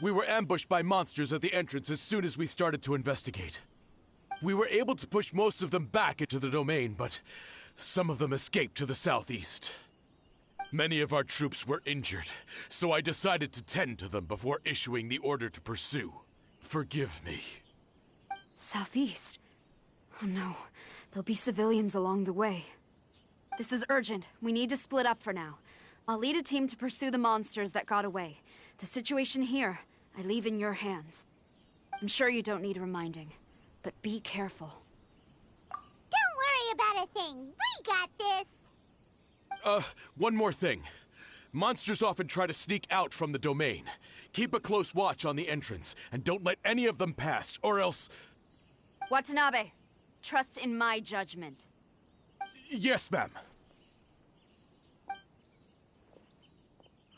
We were ambushed by monsters at the entrance as soon as we started to investigate. We were able to push most of them back into the domain, but some of them escaped to the southeast. Many of our troops were injured, so I decided to tend to them before issuing the order to pursue. Forgive me. Southeast? Oh no, there'll be civilians along the way. This is urgent. We need to split up for now. I'll lead a team to pursue the monsters that got away. The situation here, I leave in your hands. I'm sure you don't need reminding, but be careful. Don't worry about a thing. We got this. One more thing. Monsters often try to sneak out from the domain. Keep a close watch on the entrance, and don't let any of them pass, or else... Watanabe, trust in my judgment. Yes, ma'am.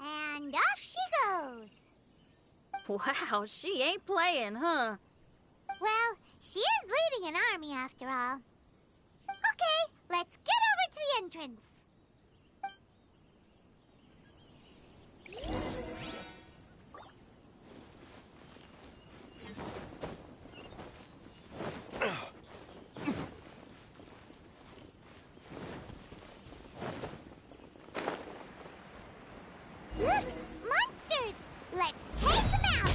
And off she goes. Wow, she ain't playing, huh? Well, she is leading an army after all. Okay, let's get over to the entrance. Look! Monsters! Let's take them out!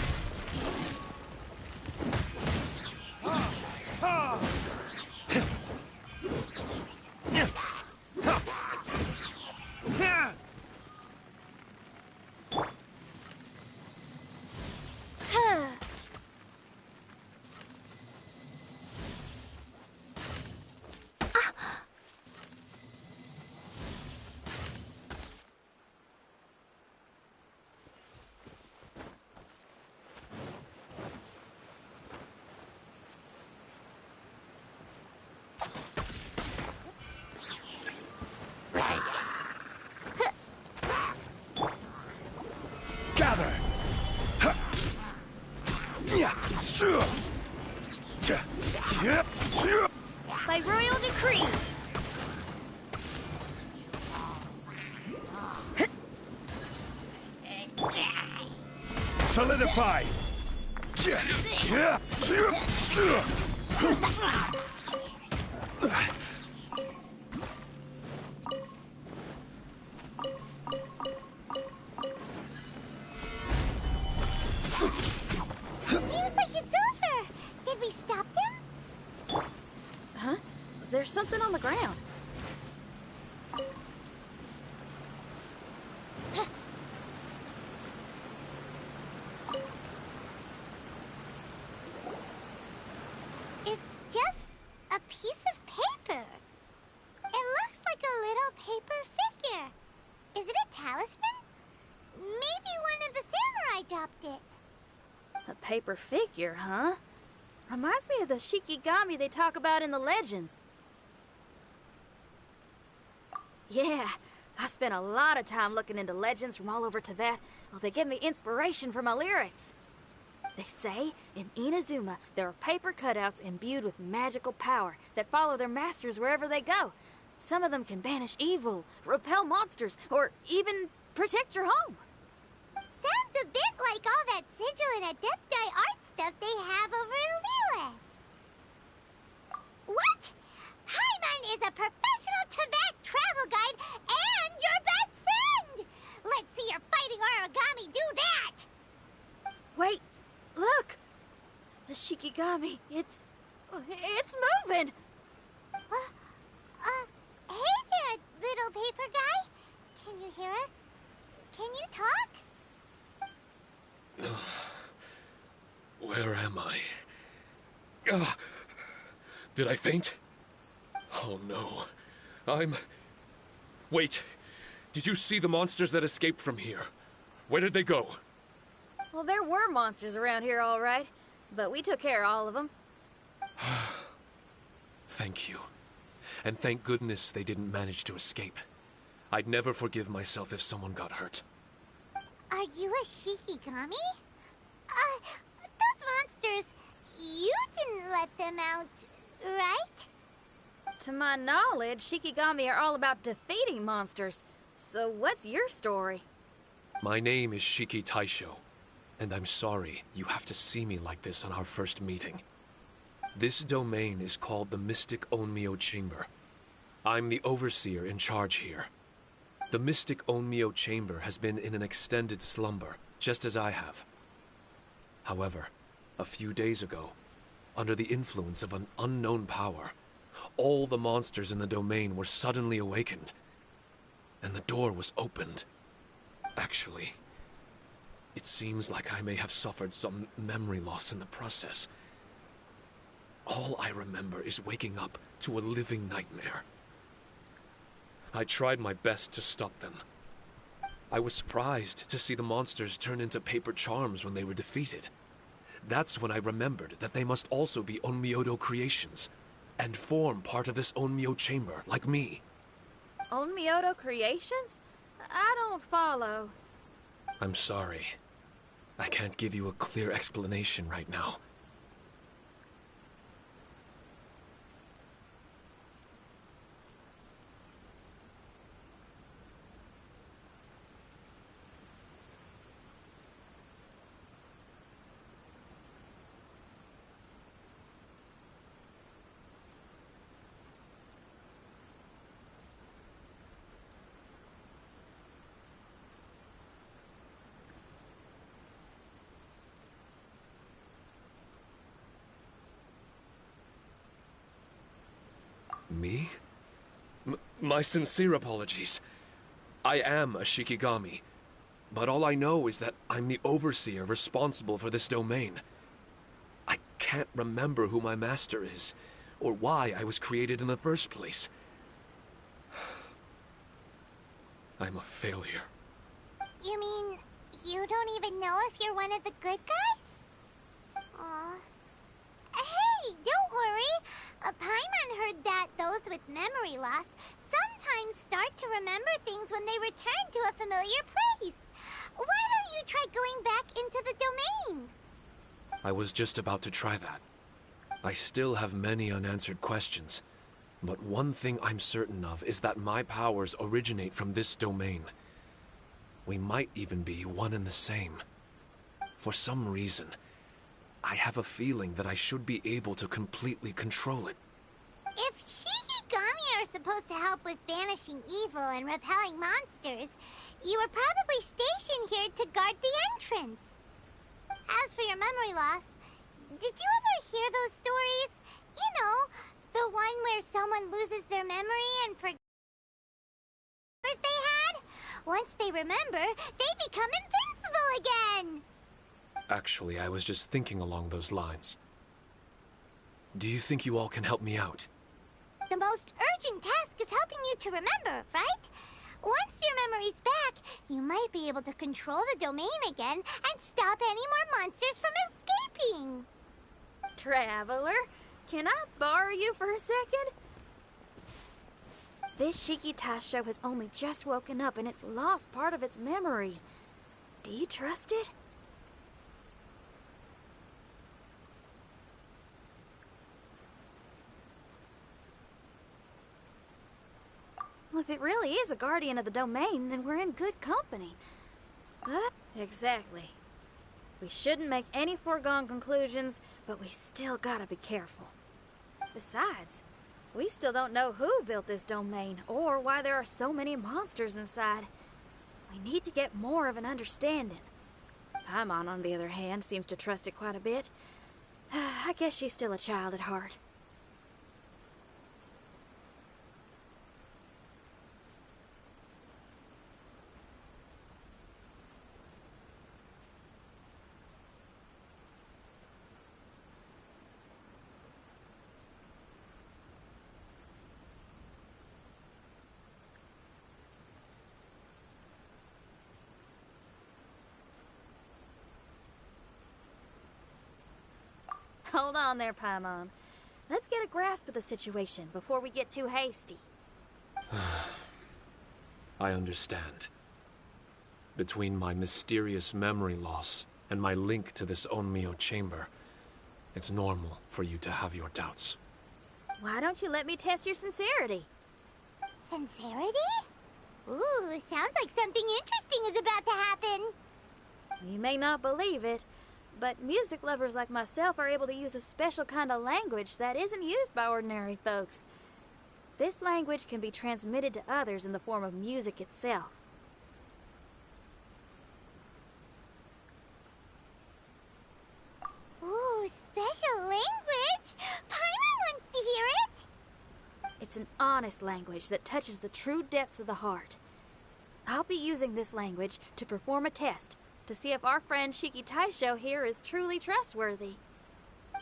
Gather! By royal decree. Solidify! Seems like it's over. Did we stop them? Huh? There's something on the ground. It's just a piece of paper. It looks like a little paper figure. Is it a talisman? Maybe one of the samurai dropped it. A paper figure, huh? Reminds me of the Shikigami they talk about in the legends. Yeah, I spent a lot of time looking into legends from all over Teyvat. Well, they give me inspiration for my lyrics. They say in Inazuma there are paper cutouts imbued with magical power that follow their masters wherever they go. Some of them can banish evil, repel monsters, or even protect your home. Sounds a bit like all that sigil and adepti art stuff they have over in Liyue. What? Paimon is a professional Teyvat travel guide and your best friend! Let's see your fighting origami do that! Wait, look! The Shikigami, it's moving! Hey there, little paper guy. Can you hear us? Can you talk? Where am I? Did I faint? Oh no. Wait. Did you see the monsters that escaped from here? Where did they go? Well, there were monsters around here, all right. But we took care of all of them. Thank you. And thank goodness they didn't manage to escape. I'd never forgive myself if someone got hurt. Are you a Shikigami? Those monsters, you didn't let them out, right? To my knowledge, Shikigami are all about defeating monsters. So what's your story? My name is Shiki Taisho, and I'm sorry you have to see me like this on our first meeting. This domain is called the Mystic Onmyo Chamber. I'm the overseer in charge here. The Mystic Onmyo Chamber has been in an extended slumber, just as I have. However, a few days ago, under the influence of an unknown power, all the monsters in the domain were suddenly awakened, and the door was opened. Actually, it seems like I may have suffered some memory loss in the process. All I remember is waking up to a living nightmare. I tried my best to stop them. I was surprised to see the monsters turn into paper charms when they were defeated. That's when I remembered that they must also be Onmyodo creations, and form part of this Onmyo chamber, like me. Onmyodo creations? I don't follow. I'm sorry. I can't give you a clear explanation right now. Me? My sincere apologies. I am a Shikigami, but all I know is that I'm the overseer responsible for this domain. I can't remember who my master is, or why I was created in the first place. I'm a failure. You mean, you don't even know if you're one of the good guys? Aw. Hey, don't worry. Paimon heard that those with memory loss sometimes start to remember things when they return to a familiar place. Why don't you try going back into the domain? I was just about to try that. I still have many unanswered questions, but one thing I'm certain of is that my powers originate from this domain. We might even be one and the same. For some reason, I have a feeling that I should be able to completely control it. If Shikigami are supposed to help with banishing evil and repelling monsters, you were probably stationed here to guard the entrance. As for your memory loss, did you ever hear those stories? You know, the one where someone loses their memory and forgets they had? Once they remember, they become invincible again! Actually, I was just thinking along those lines. Do you think you all can help me out? The most urgent task is helping you to remember, right? Once your memory's back, you might be able to control the domain again and stop any more monsters from escaping. Traveler, can I borrow you for a second? This Shiki Taisho has only just woken up and it's lost part of its memory. Do you trust it? Well, if it really is a guardian of the domain, then we're in good company. But, exactly. We shouldn't make any foregone conclusions, but we still gotta be careful. Besides, we still don't know who built this domain, or why there are so many monsters inside. We need to get more of an understanding. Paimon, on the other hand, seems to trust it quite a bit. I guess she's still a child at heart. Hold on there, Paimon. Let's get a grasp of the situation before we get too hasty. I understand. Between my mysterious memory loss and my link to this Onmyo chamber, It's normal for you to have your doubts. Why don't you let me test your sincerity? Sincerity? Ooh, sounds like something interesting is about to happen. You may not believe it, but music lovers like myself are able to use a special kind of language that isn't used by ordinary folks. This language can be transmitted to others in the form of music itself. Ooh, special language? Paimon wants to hear it! It's an honest language that touches the true depths of the heart. I'll be using this language to perform a test to see if our friend Shiki Taisho here is truly trustworthy.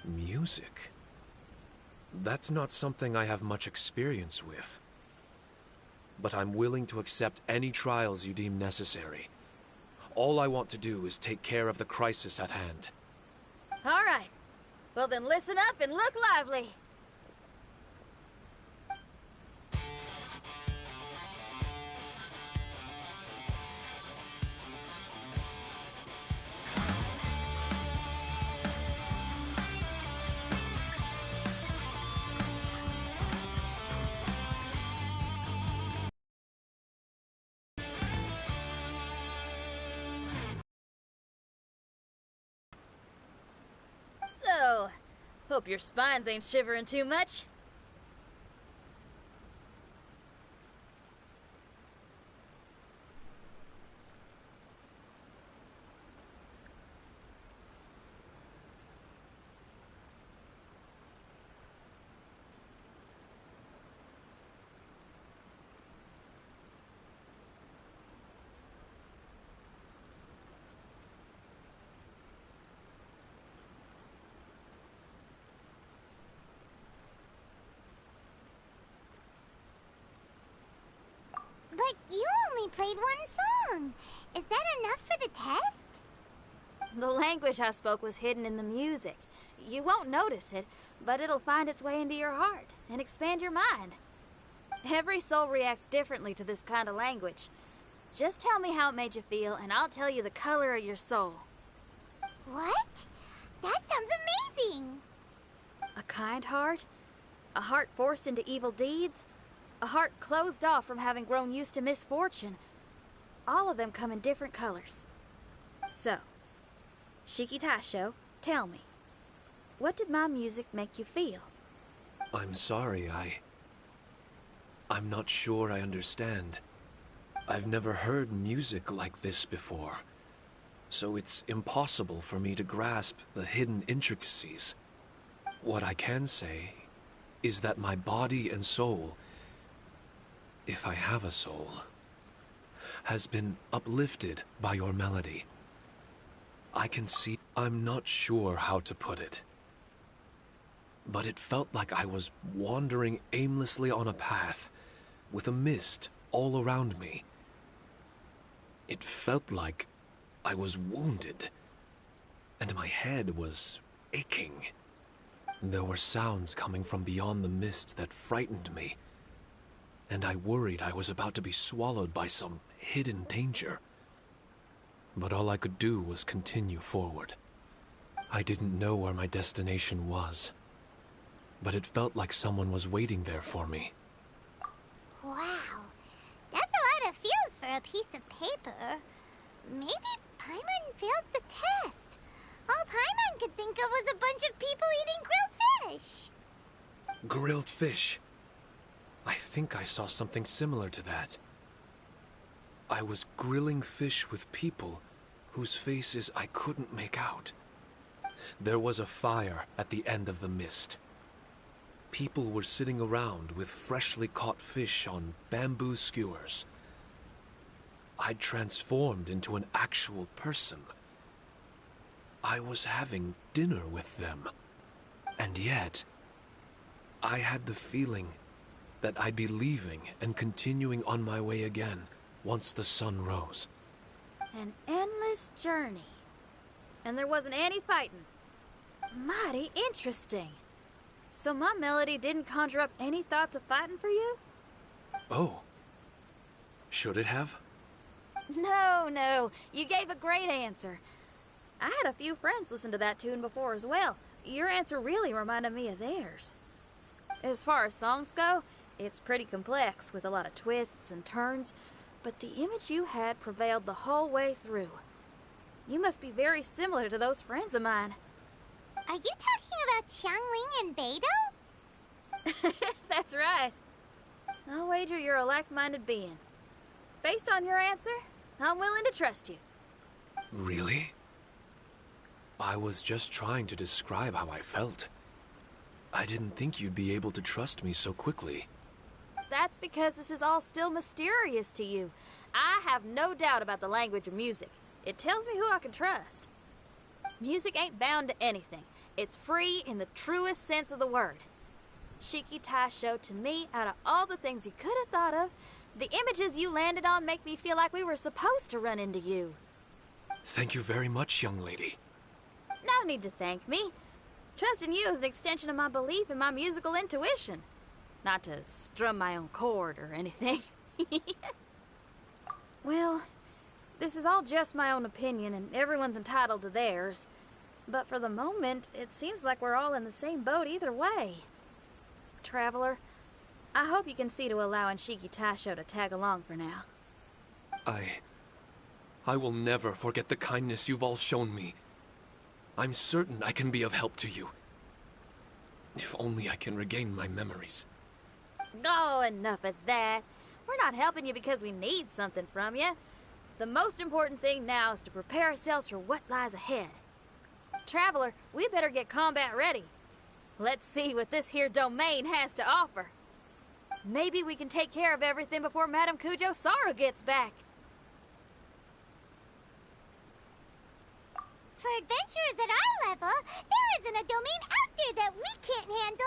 Music? That's not something I have much experience with. But I'm willing to accept any trials you deem necessary. All I want to do is take care of the crisis at hand. All right. Well then listen up and look lively. So, hope your spines ain't shivering too much. But you only played one song. Is that enough for the test? The language I spoke was hidden in the music. You won't notice it, but it'll find its way into your heart and expand your mind. Every soul reacts differently to this kind of language. Just tell me how it made you feel, and I'll tell you the color of your soul. What? That sounds amazing! A kind heart? A heart forced into evil deeds? A heart closed off from having grown used to misfortune. All of them come in different colors. So, Shiki Taisho, tell me, what did my music make you feel? I'm sorry, I'm not sure I understand. I've never heard music like this before, so it's impossible for me to grasp the hidden intricacies. What I can say is that my body and soul, if I have a soul, has been uplifted by your melody. I can see. I'm not sure how to put it, but it felt like I was wandering aimlessly on a path with a mist all around me. It felt like I was wounded, and my head was aching. There were sounds coming from beyond the mist that frightened me, and I worried I was about to be swallowed by some hidden danger. But all I could do was continue forward. I didn't know where my destination was, but it felt like someone was waiting there for me. Wow, that's a lot of feels for a piece of paper. Maybe Paimon failed the test. All Paimon could think of was a bunch of people eating grilled fish. Grilled fish? I think I saw something similar to that. I was grilling fish with people whose faces I couldn't make out. There was a fire at the end of the mist. People were sitting around with freshly caught fish on bamboo skewers. I'd transformed into an actual person. I was having dinner with them. And yet, I had the feeling that I'd be leaving and continuing on my way again once the sun rose. An endless journey. And there wasn't any fighting. Mighty interesting. So my melody didn't conjure up any thoughts of fighting for you? Oh. Should it have? No. You gave a great answer. I had a few friends listen to that tune before as well, your answer really reminded me of theirs. As far as songs go, it's pretty complex with a lot of twists and turns, but the image you had prevailed the whole way through. You must be very similar to those friends of mine. Are you talking about Xiangling and Beidou? That's right. I'll wager you're a like-minded being. Based on your answer, I'm willing to trust you. Really? I was just trying to describe how I felt. I didn't think you'd be able to trust me so quickly. That's because this is all still mysterious to you. I have no doubt about the language of music. It tells me who I can trust. Music ain't bound to anything. It's free in the truest sense of the word. Shiki Taisho, to me, out of all the things you could have thought of, the images you landed on make me feel like we were supposed to run into you. Thank you very much, young lady. No need to thank me. Trusting you is an extension of my belief in my musical intuition. Not to strum my own chord or anything. Well, this is all just my own opinion, and everyone's entitled to theirs. But for the moment, it seems like we're all in the same boat either way. Traveler, I hope you can see to allowing Shiki Taisho to tag along for now. I will never forget the kindness you've all shown me. I'm certain I can be of help to you. If only I can regain my memories. Oh, enough of that. We're not helping you because we need something from you. The most important thing now is to prepare ourselves for what lies ahead. Traveler, we better get combat ready. Let's see what this here domain has to offer. Maybe we can take care of everything before Madame Kujo Sara gets back. For adventurers at our level, there isn't a domain out there that we can't handle.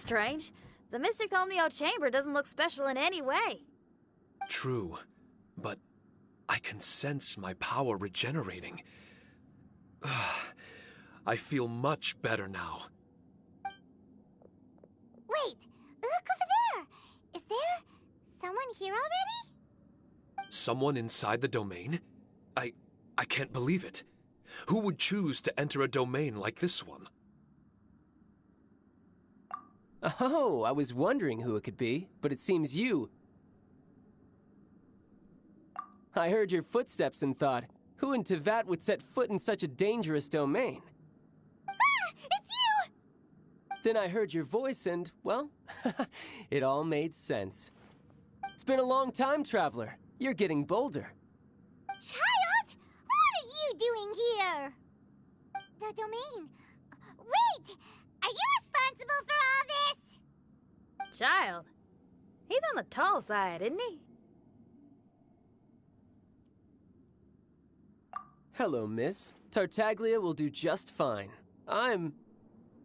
strange. The Mystic Omnio Chamber doesn't look special in any way. True, but I can sense my power regenerating. I feel much better now. Wait, look over there! Is there someone here already? Someone inside the domain? I can't believe it. Who would choose to enter a domain like this one? Oh, I was wondering who it could be, but it seems you. I heard your footsteps and thought, who in Teyvat would set foot in such a dangerous domain? Ah! It's you! Then I heard your voice and, well, it all made sense. It's been a long time, Traveler. You're getting bolder. Child! What are you doing here? The domain. Wait! Are you responsible for all this? Child? He's on the tall side, isn't he? Hello, miss. Tartaglia will do just fine. Paimon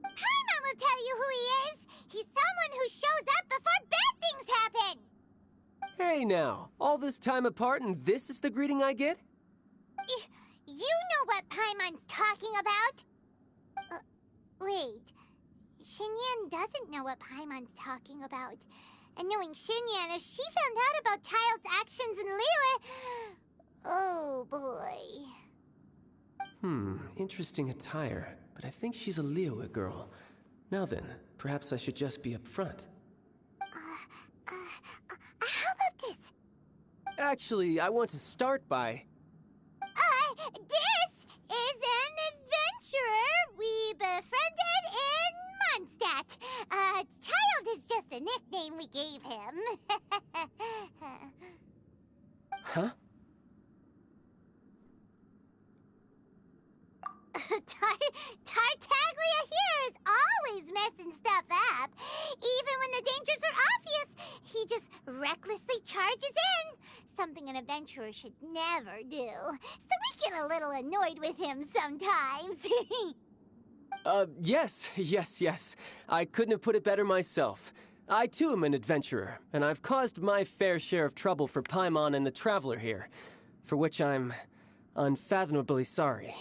will tell you who he is! He's someone who shows up before bad things happen! Hey now, all this time apart and this is the greeting I get? You know what Paimon's talking about? Wait. Xinyan doesn't know what Paimon's talking about. And knowing Xinyan, if she found out about Child's actions in Liyue... Oh, boy. Interesting attire, but I think she's a Liyue girl. Now then, perhaps I should just be upfront. How about this? Actually, I want to start by... This is an adventurer we befriended in Mondstadt. Child is just a nickname we gave him. Huh? Tartaglia here is always messing stuff up. Even when the dangers are obvious, he just recklessly charges in. Something an adventurer should never do. So we get a little annoyed with him sometimes. Yes. I couldn't have put it better myself. I too am an adventurer, and I've caused my fair share of trouble for Paimon and the Traveler here, for which I'm unfathomably sorry.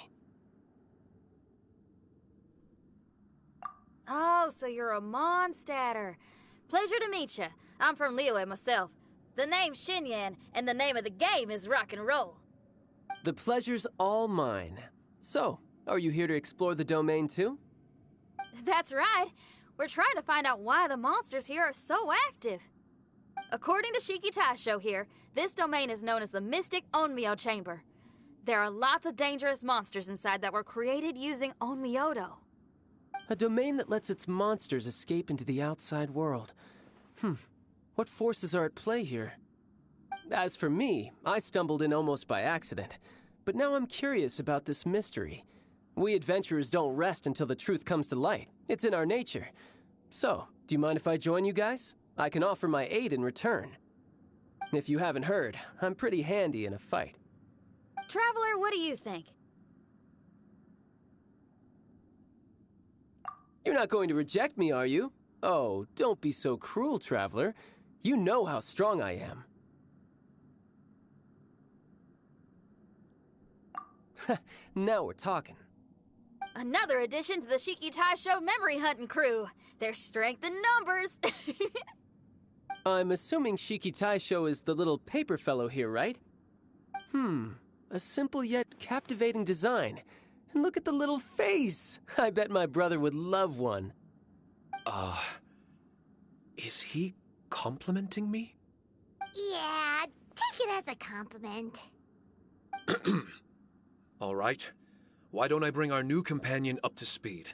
Oh, so you're a Mondstadter. Pleasure to meet you. I'm from Liyue myself. The name's Xinyan, and the name of the game is rock and roll. The pleasure's all mine. So, are you here to explore the domain too? That's right. We're trying to find out why the monsters here are so active. According to Shiki Taisho here, this domain is known as the Mystic Onmyo Chamber. There are lots of dangerous monsters inside that were created using Onmyodo. A domain that lets its monsters escape into the outside world. What forces are at play here? As for me, I stumbled in almost by accident. But now I'm curious about this mystery. We adventurers don't rest until the truth comes to light. It's in our nature. So, do you mind if I join you guys? I can offer my aid in return. If you haven't heard, I'm pretty handy in a fight. Traveler, what do you think? You're not going to reject me, are you? Oh, don't be so cruel, Traveler. You know how strong I am. Now we're talking. Another addition to the Shiki Taisho memory hunting crew. There's strength in numbers. I'm assuming Shiki Taisho is the little paper fellow here, right? A simple yet captivating design. And look at the little face! I bet my brother would love one. Is he complimenting me? Yeah, take it as a compliment. All right. Why don't I bring our new companion up to speed?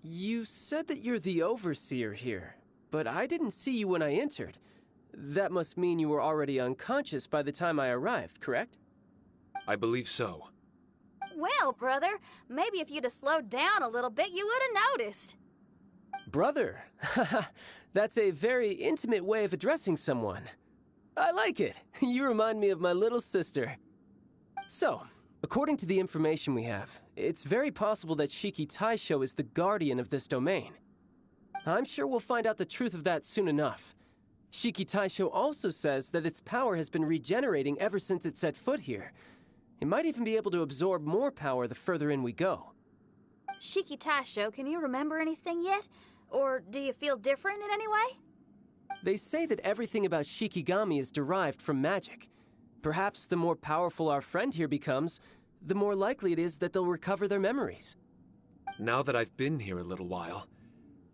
You said that you're the overseer here, but I didn't see you when I entered. That must mean you were already unconscious by the time I arrived, correct? I believe so. Well, brother, maybe if you'd have slowed down a little bit, you would have noticed. Brother? That's a very intimate way of addressing someone. I like it. You remind me of my little sister. So, According to the information we have, it's very possible that Shiki Taisho is the guardian of this domain. I'm sure we'll find out the truth of that soon enough. Shiki Taisho also says that its power has been regenerating ever since it set foot here. It might even be able to absorb more power the further in we go. Shiki Taisho, can you remember anything yet? Or do you feel different in any way? They say that everything about Shikigami is derived from magic. Perhaps the more powerful our friend here becomes, the more likely it is that they'll recover their memories. Now that I've been here a little while,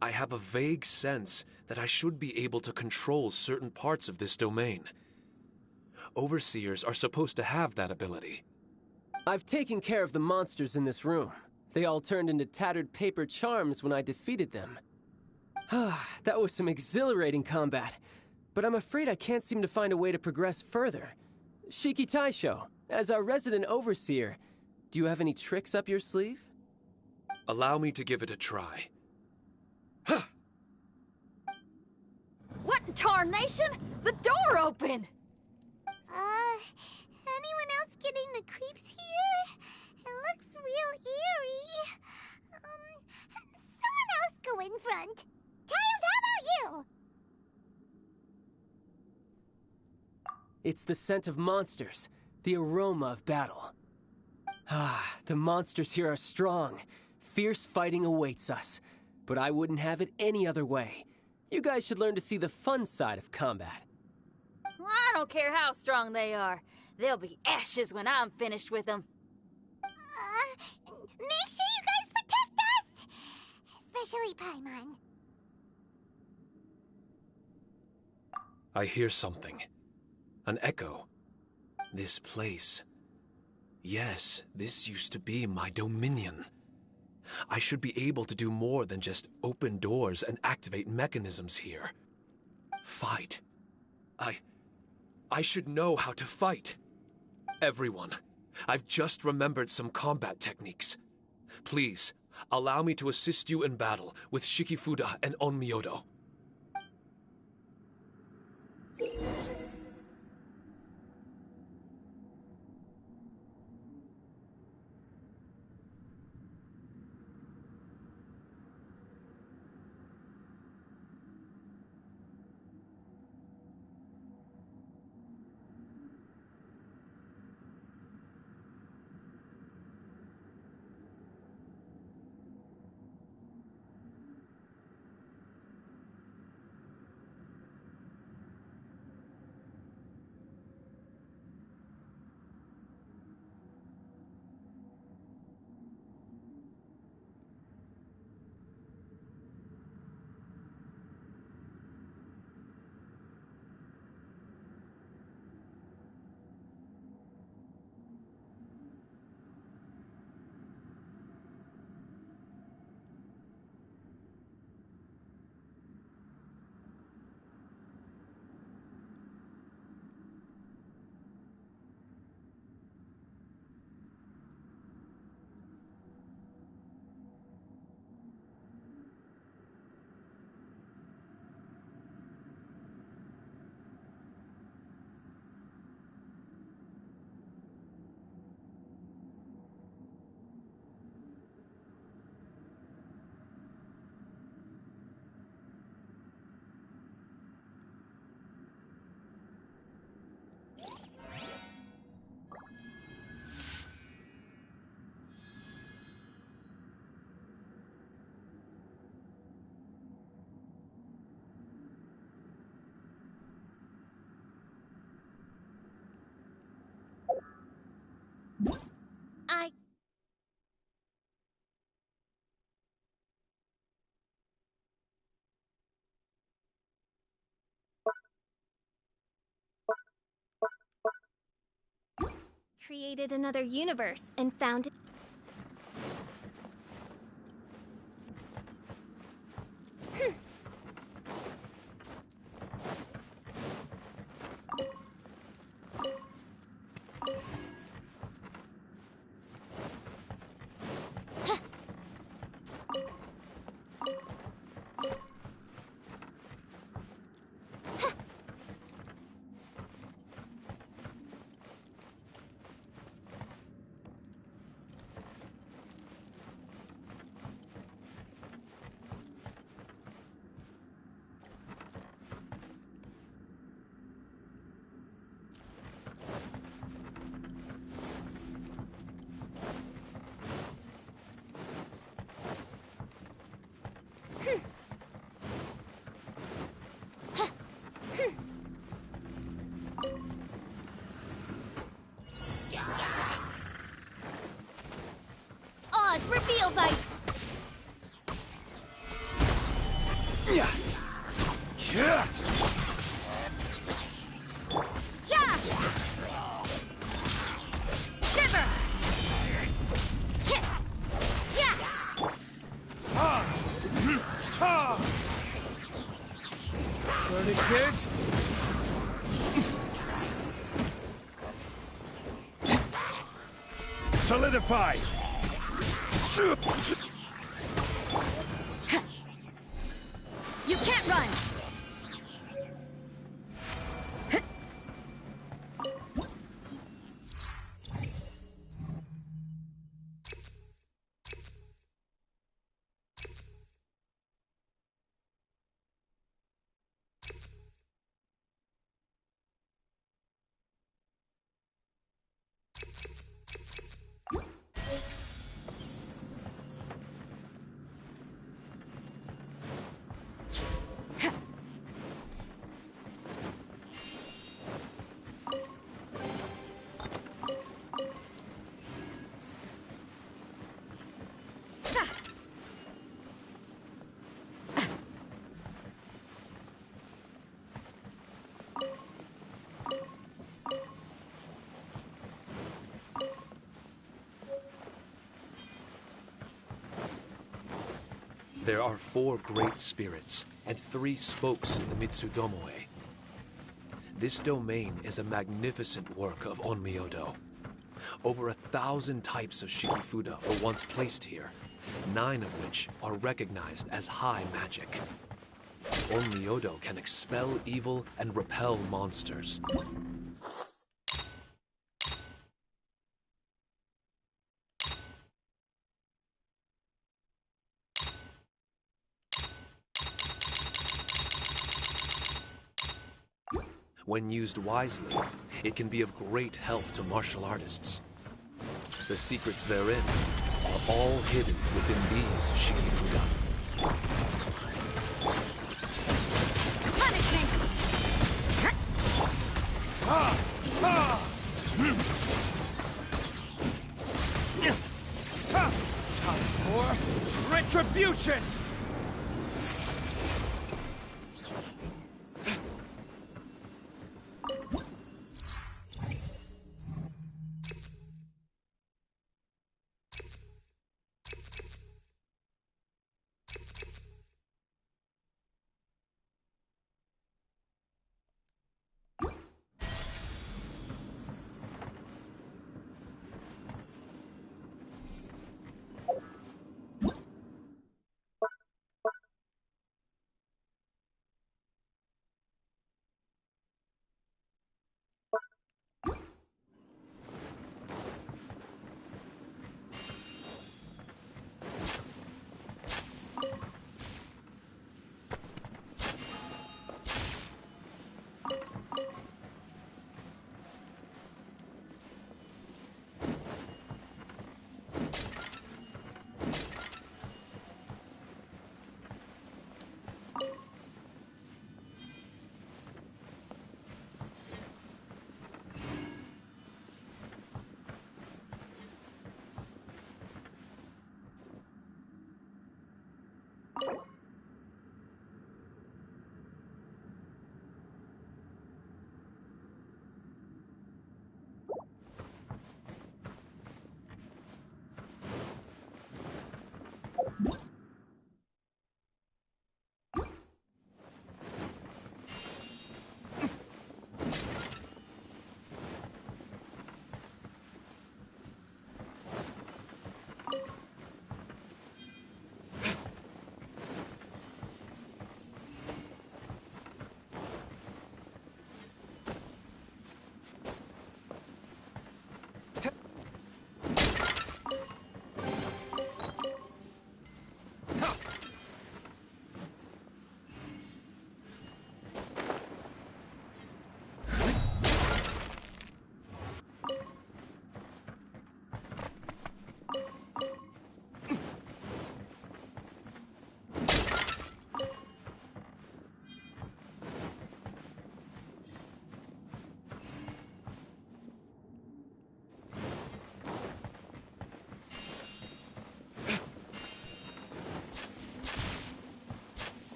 I have a vague sense that I should be able to control certain parts of this domain. Overseers are supposed to have that ability. I've taken care of the monsters in this room. They all turned into tattered paper charms when I defeated them. That was some exhilarating combat, but I'm afraid I can't seem to find a way to progress further. Shiki Taisho, as our resident overseer, do you have any tricks up your sleeve? Allow me to give it a try. What in tarnation? The door opened! Anyone else getting the creeps here? It looks real eerie. Someone else go in front. Tails, how about you? It's the scent of monsters, the aroma of battle. The monsters here are strong. Fierce fighting awaits us. But I wouldn't have it any other way. You guys should learn to see the fun side of combat. I don't care how strong they are. They'll be ashes when I'm finished with them. Make sure you guys protect us! Especially Paimon. I hear something. An echo. This place. Yes, this used to be my dominion. I should be able to do more than just open doors and activate mechanisms here. Fight. I should know how to fight. Everyone, I've just remembered some combat techniques. Please, allow me to assist you in battle with Shikifuda and Onmyodo. Created another universe and found it. Shadow Bite! Yeah. Yeah! Shiver! Yeah! Burning Kiss? Solidify! You can't run! There are 4 great spirits and 3 spokes in the Mitsudomoe. This domain is a magnificent work of Onmyodo. Over 1,000 types of Shikifuda were once placed here, 9 of which are recognized as high magic. Onmyodo can expel evil and repel monsters. When used wisely, it can be of great help to martial artists. The secrets therein are all hidden within these Shikifuda. Punishment! Time for retribution!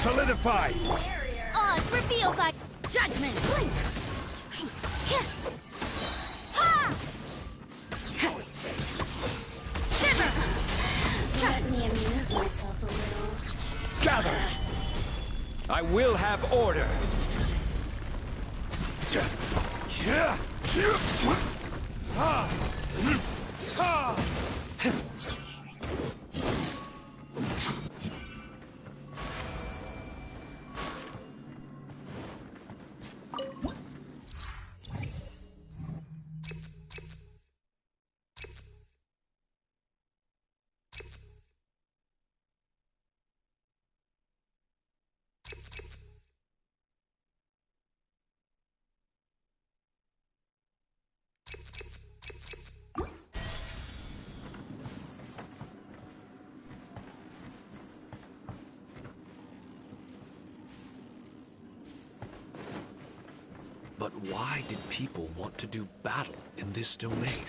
Solidify! Odds revealed by judgment. Blink. Shiver. Let me amuse myself a little. Gather! I will have order! But why did people want to do battle in this domain?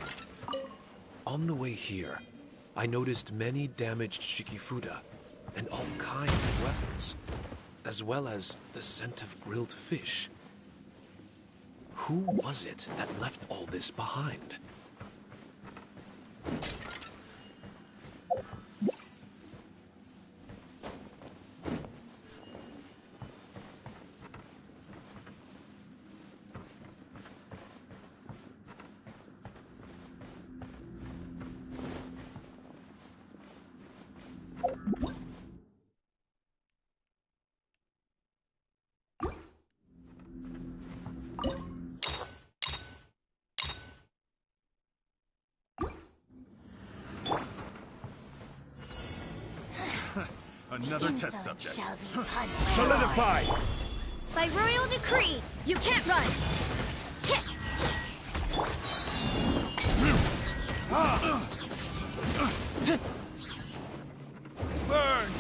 On the way here, I noticed many damaged Shikifuda and all kinds of weapons, as well as the scent of grilled fish. Who was it that left all this behind? Another test subject. Shall be punished. Solidify! By royal decree, you can't run. Burn!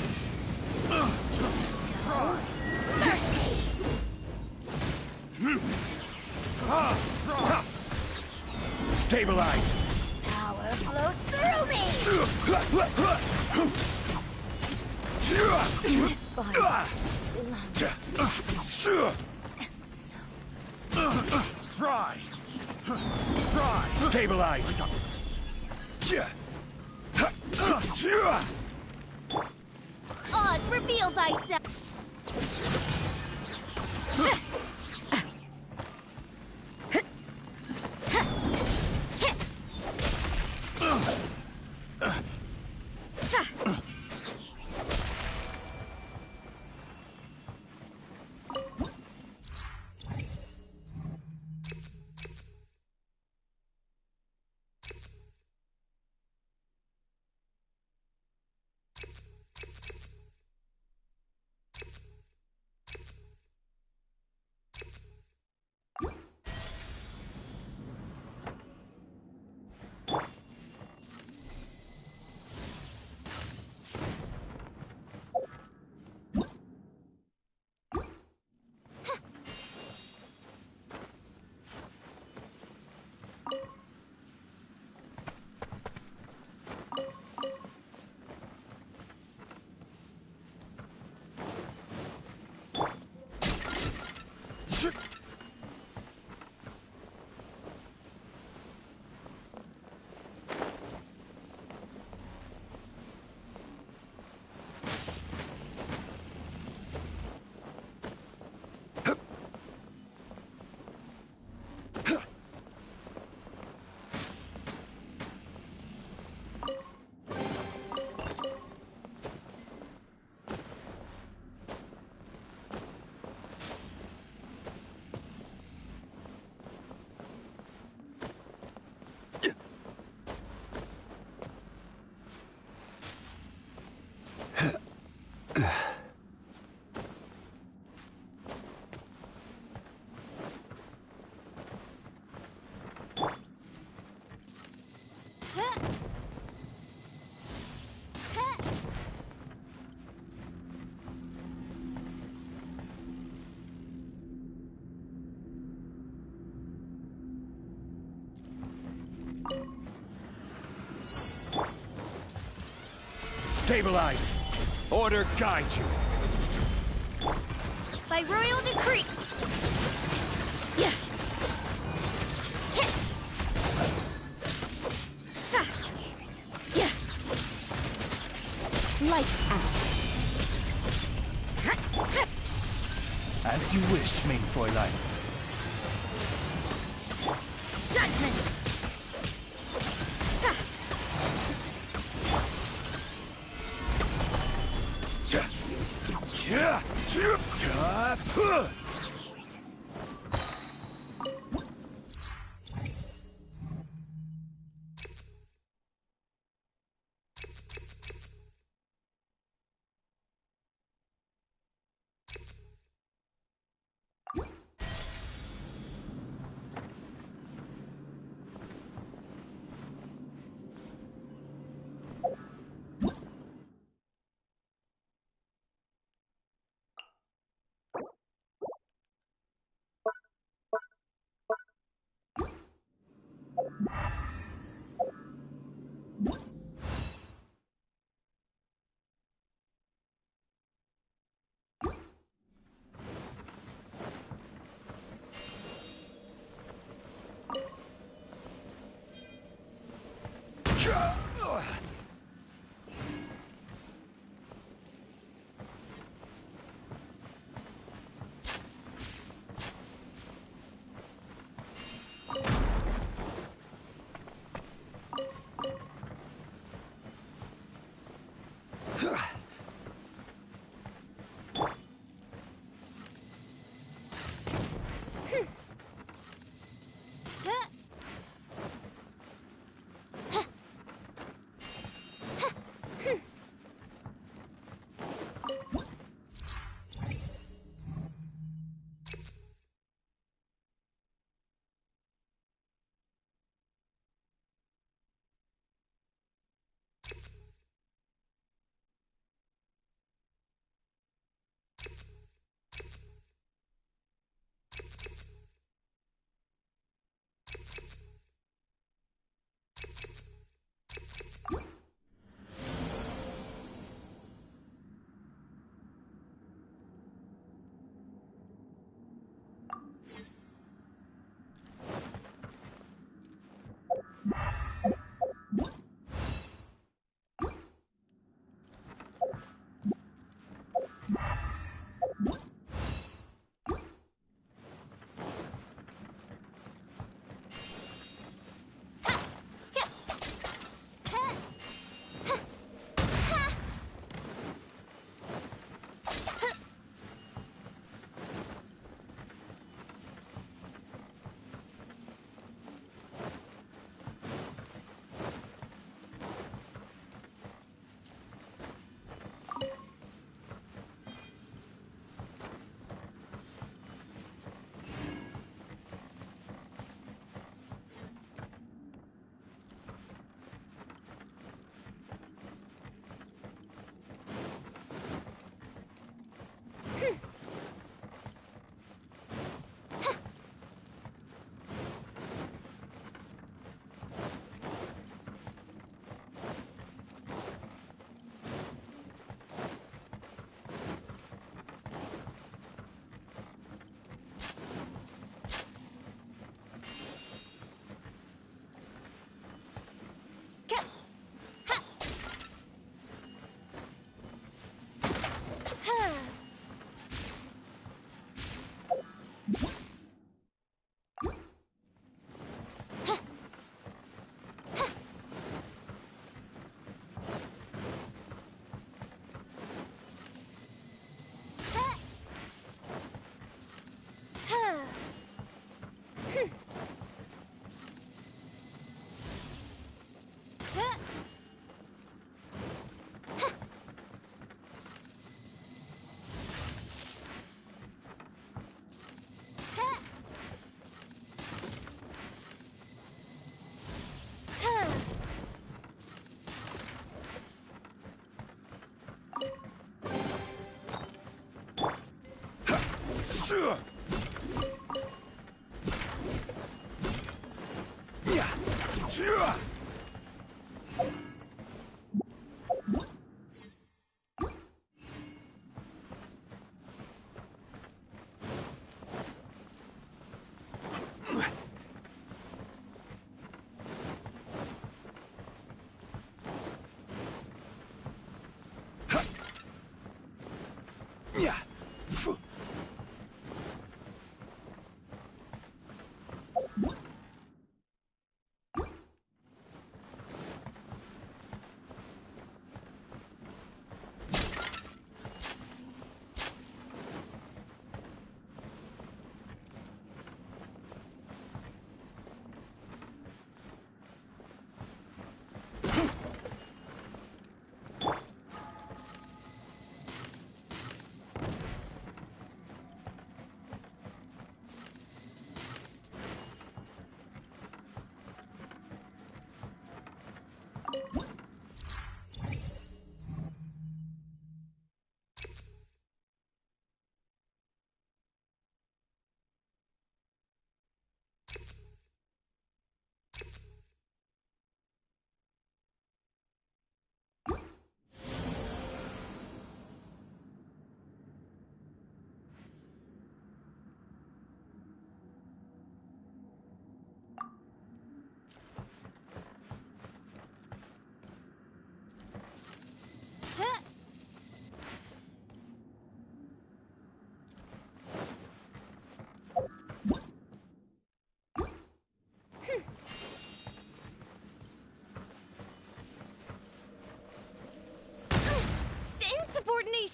Stabilize! Power flows through me. This body belongs Fry! Fry! Stabilize! Odds reveal thyself. Stabilize! Order guide you! By royal decree. Yeah. Yeah. Lights out. As you wish, main Fräulein. Judgment.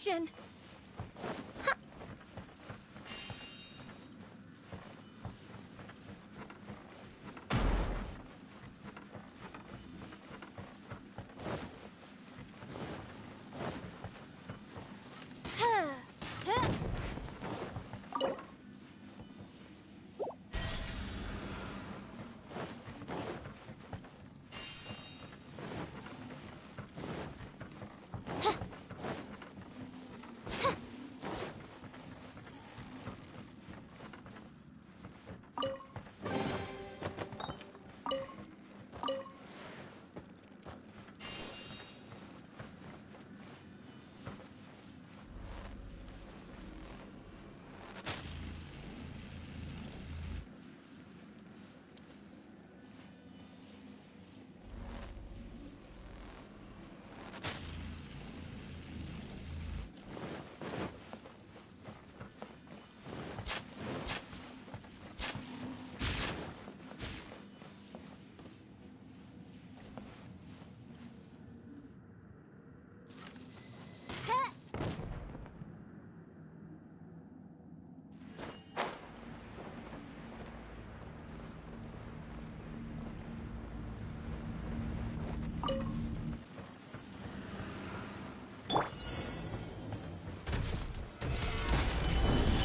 direction.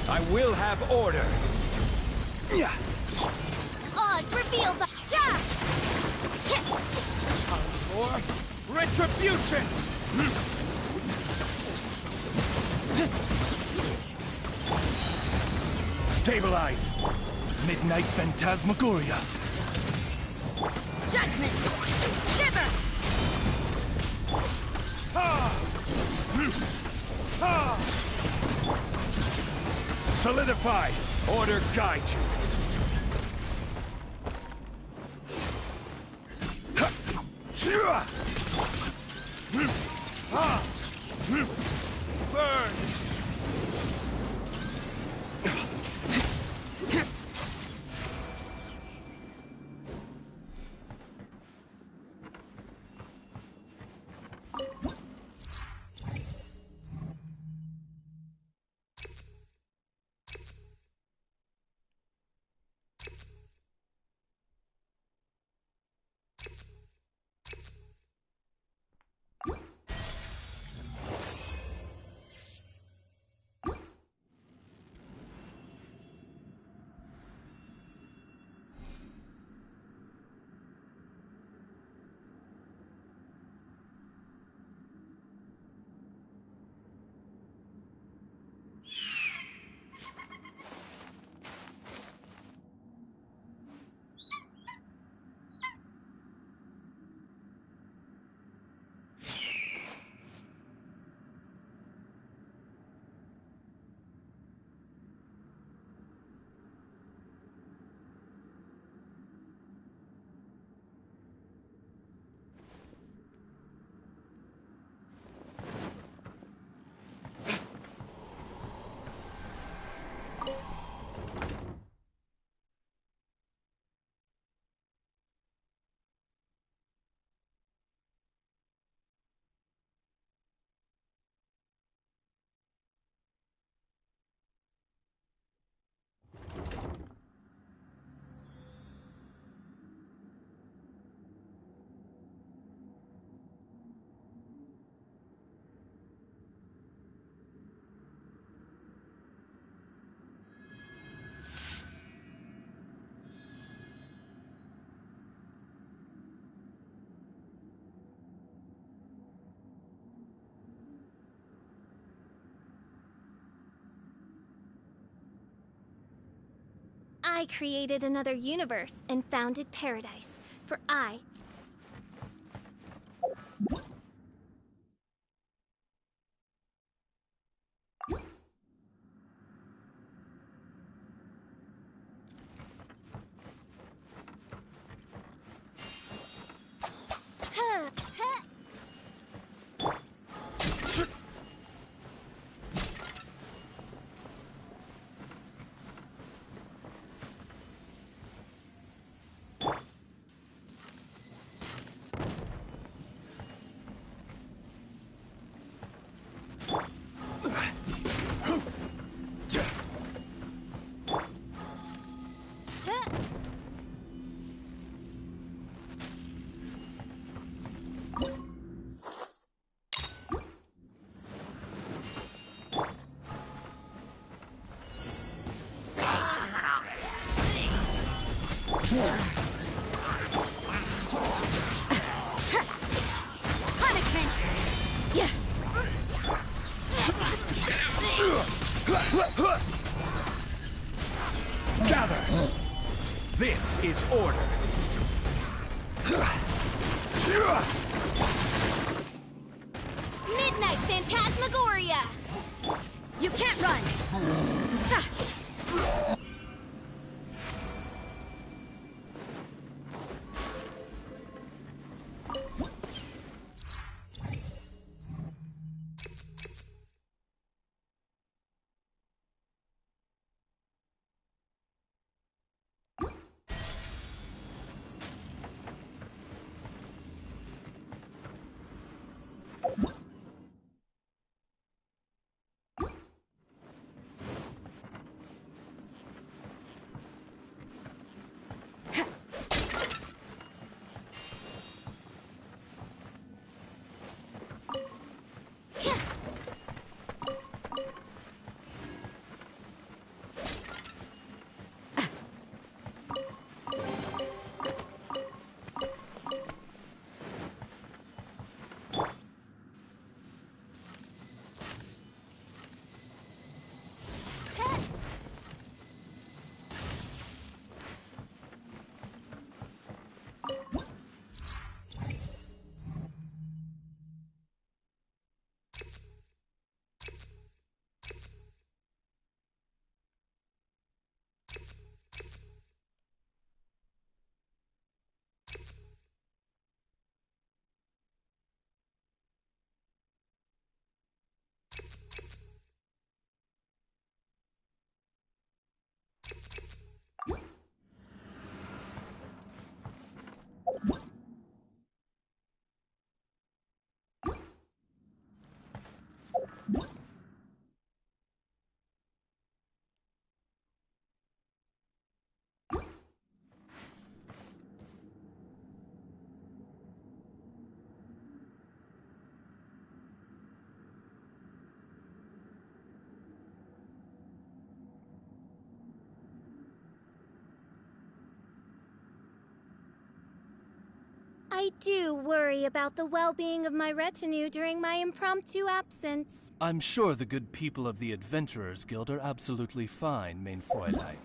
I will have order. Yeah. Odds reveal the... Time for retribution! Stabilize! Midnight Phantasmagoria! Judgment! Shiver! Solidify! Order guide you! Burn! I created another universe and founded paradise, for I... Gather! This is order. Midnight Phantasmagoria! You can't run! I do worry about the well-being of my retinue during my impromptu absence. I'm sure the good people of the Adventurers Guild are absolutely fine, mein Fräulein.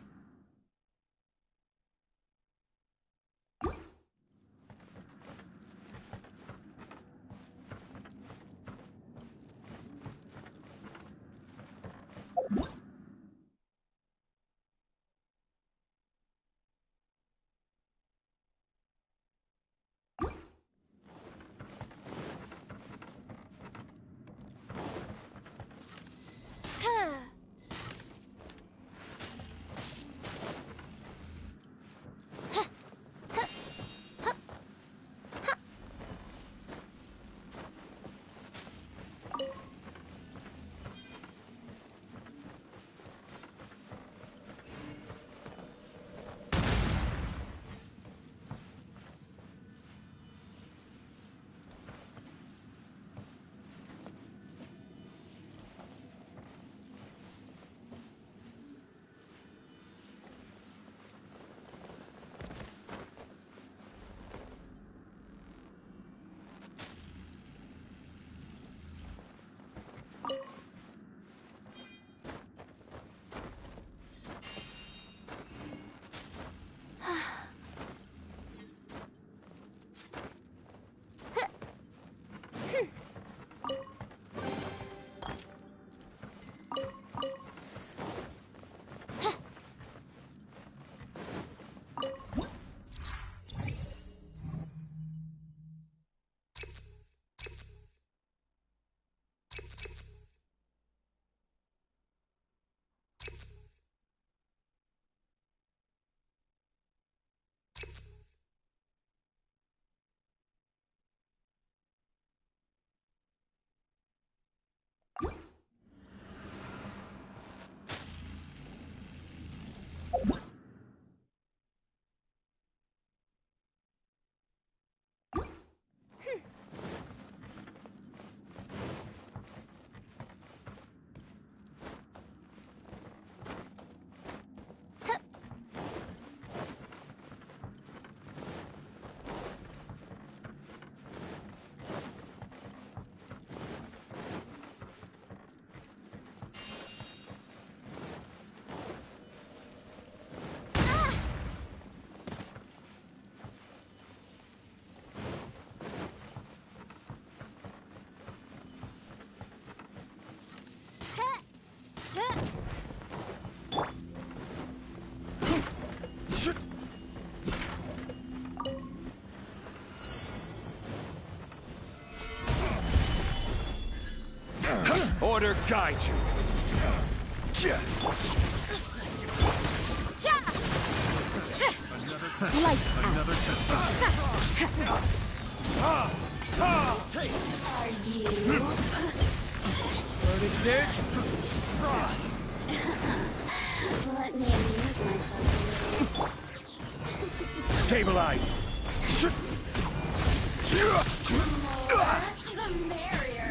Order guide you. Another Are you? Learning this? Let me amuse myself a little. Stabilize. The merrier.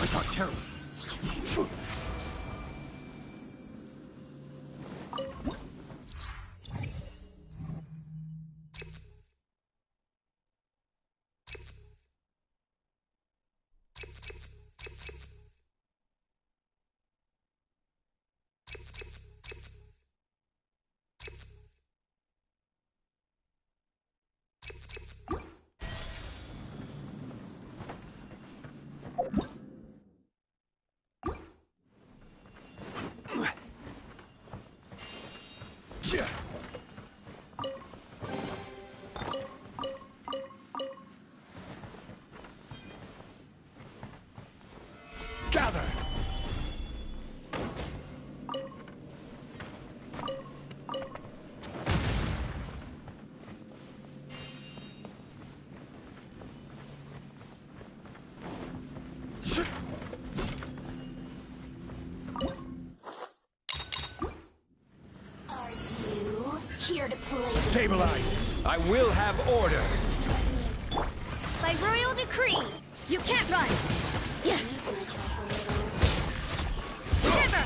I got carried. Gather! Are you here to play? Stabilize! I will have order! By royal decree, you can't run. Yeah. Shiver.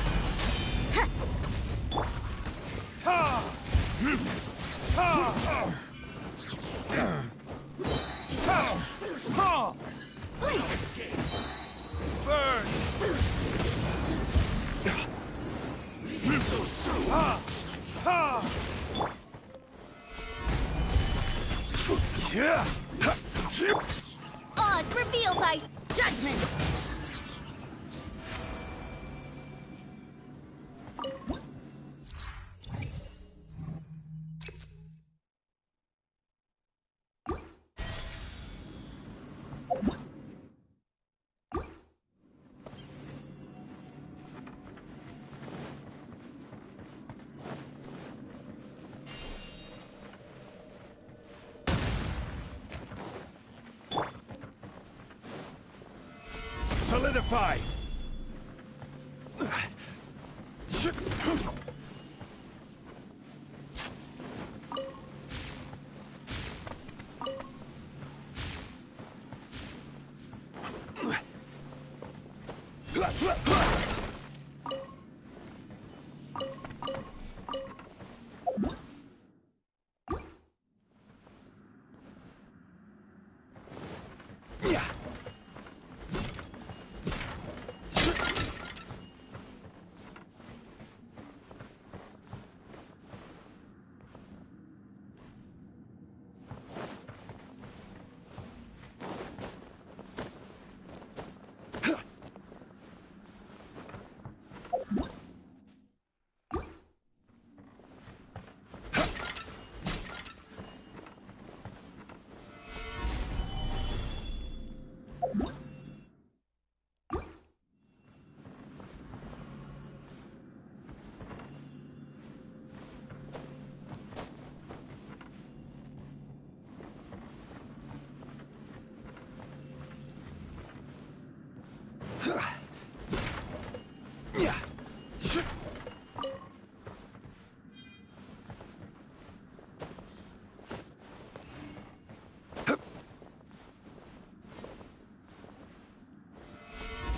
Burn! So soon! Oz revealed by judgment. Solidify!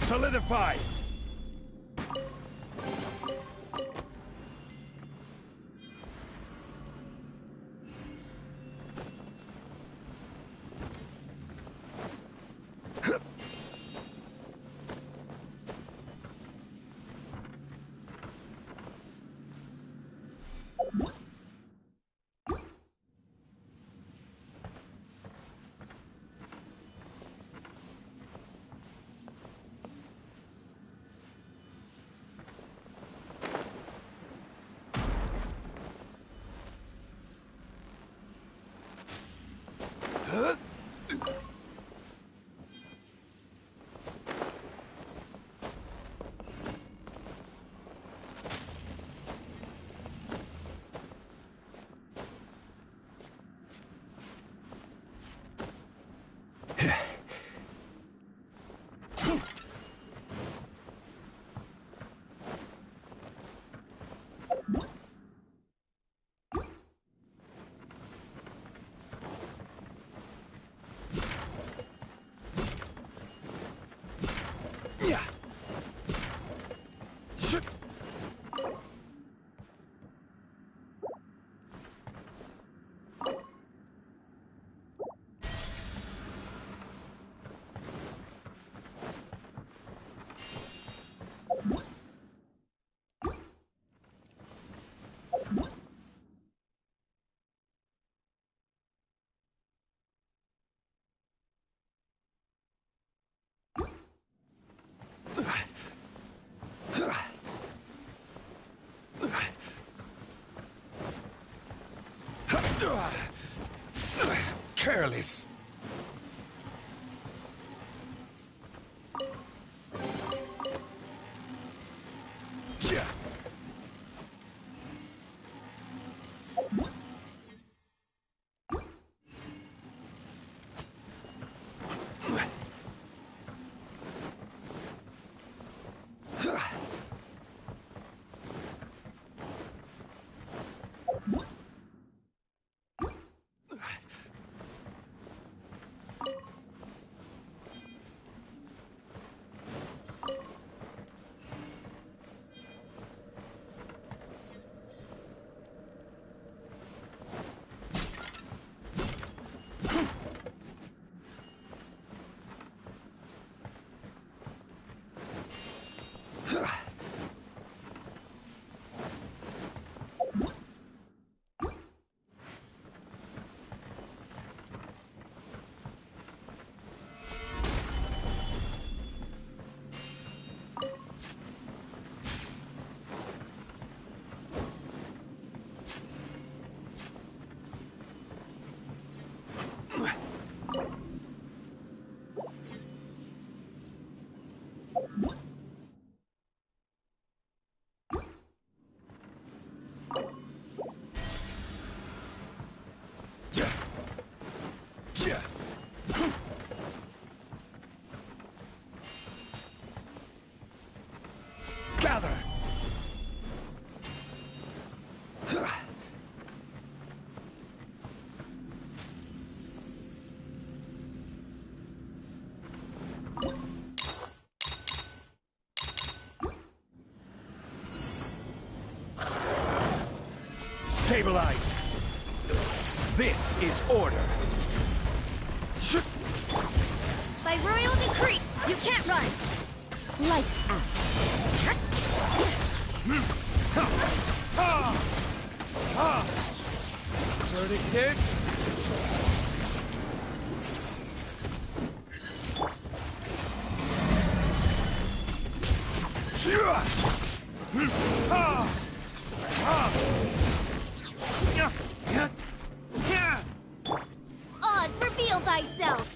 Solidify! Careless. Gather! Stabilize! This is order! By royal decree, you can't run! Lights out. Verdict is... Oz, reveal thyself!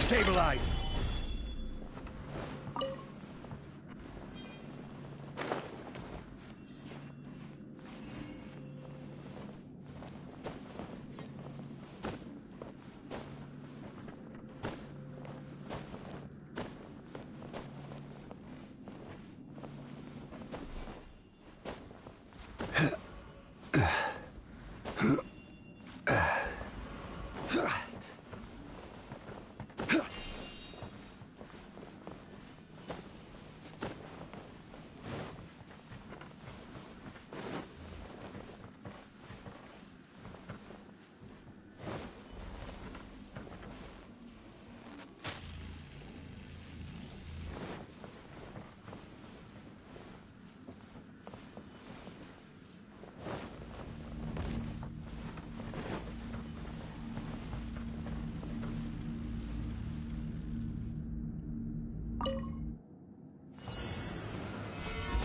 Stabilize!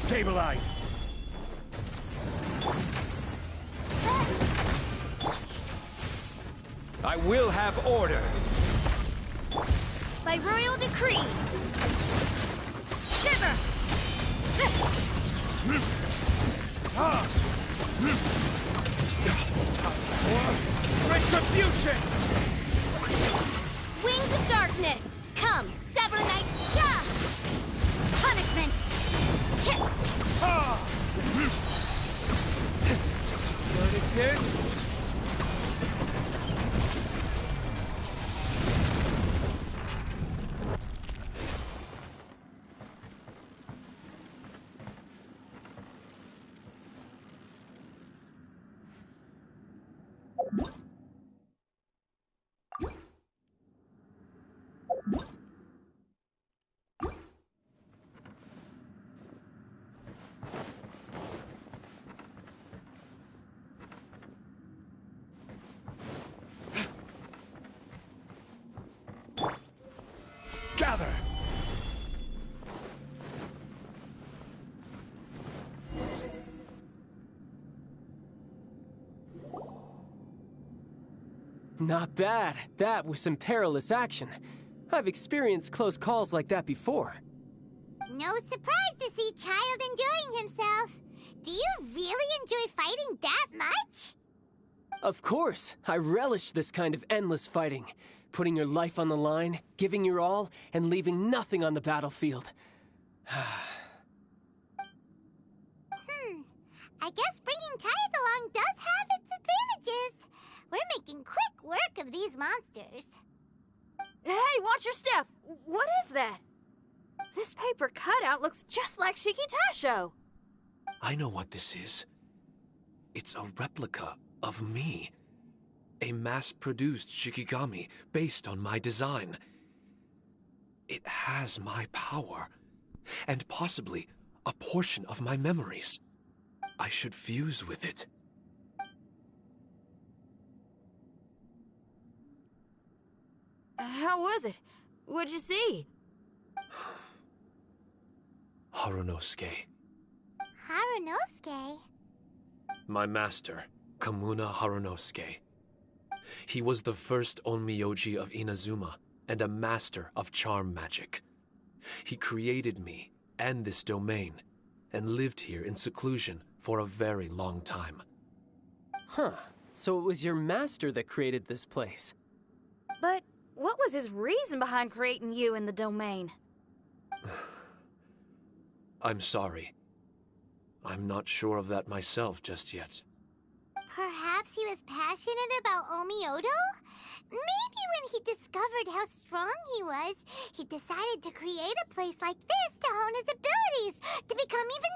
Stabilize! I will have order! By royal decree! Shiver! Time for retribution! Wings of darkness! Come, Sabronite! Yeah! Punishment! Verdict is... Gather! Not bad. That was some perilous action. I've experienced close calls like that before. No surprise to see Child enjoying himself. Do you really enjoy fighting that much? Of course. I relish this kind of endless fighting. Putting your life on the line, giving your all, and leaving nothing on the battlefield. I guess bringing Child along does have its advantages. We're making quick work of these monsters. Hey, watch your step! What is that? This paper cutout looks just like Shiki Taisho. I know what this is. It's a replica of me. A mass-produced Shikigami based on my design. It has my power, and possibly a portion of my memories. I should fuse with it. How was it? What'd you see? Harunosuke. Harunosuke? My master, Kamuna Harunosuke. He was the first Onmyoji of Inazuma and a master of charm magic. He created me and this domain and lived here in seclusion for a very long time. Huh. So it was your master that created this place. But what was his reason behind creating you in the domain? I'm sorry. I'm not sure of that myself just yet. Perhaps he was passionate about Omiodo? Maybe when he discovered how strong he was, he decided to create a place like this to hone his abilities, to become even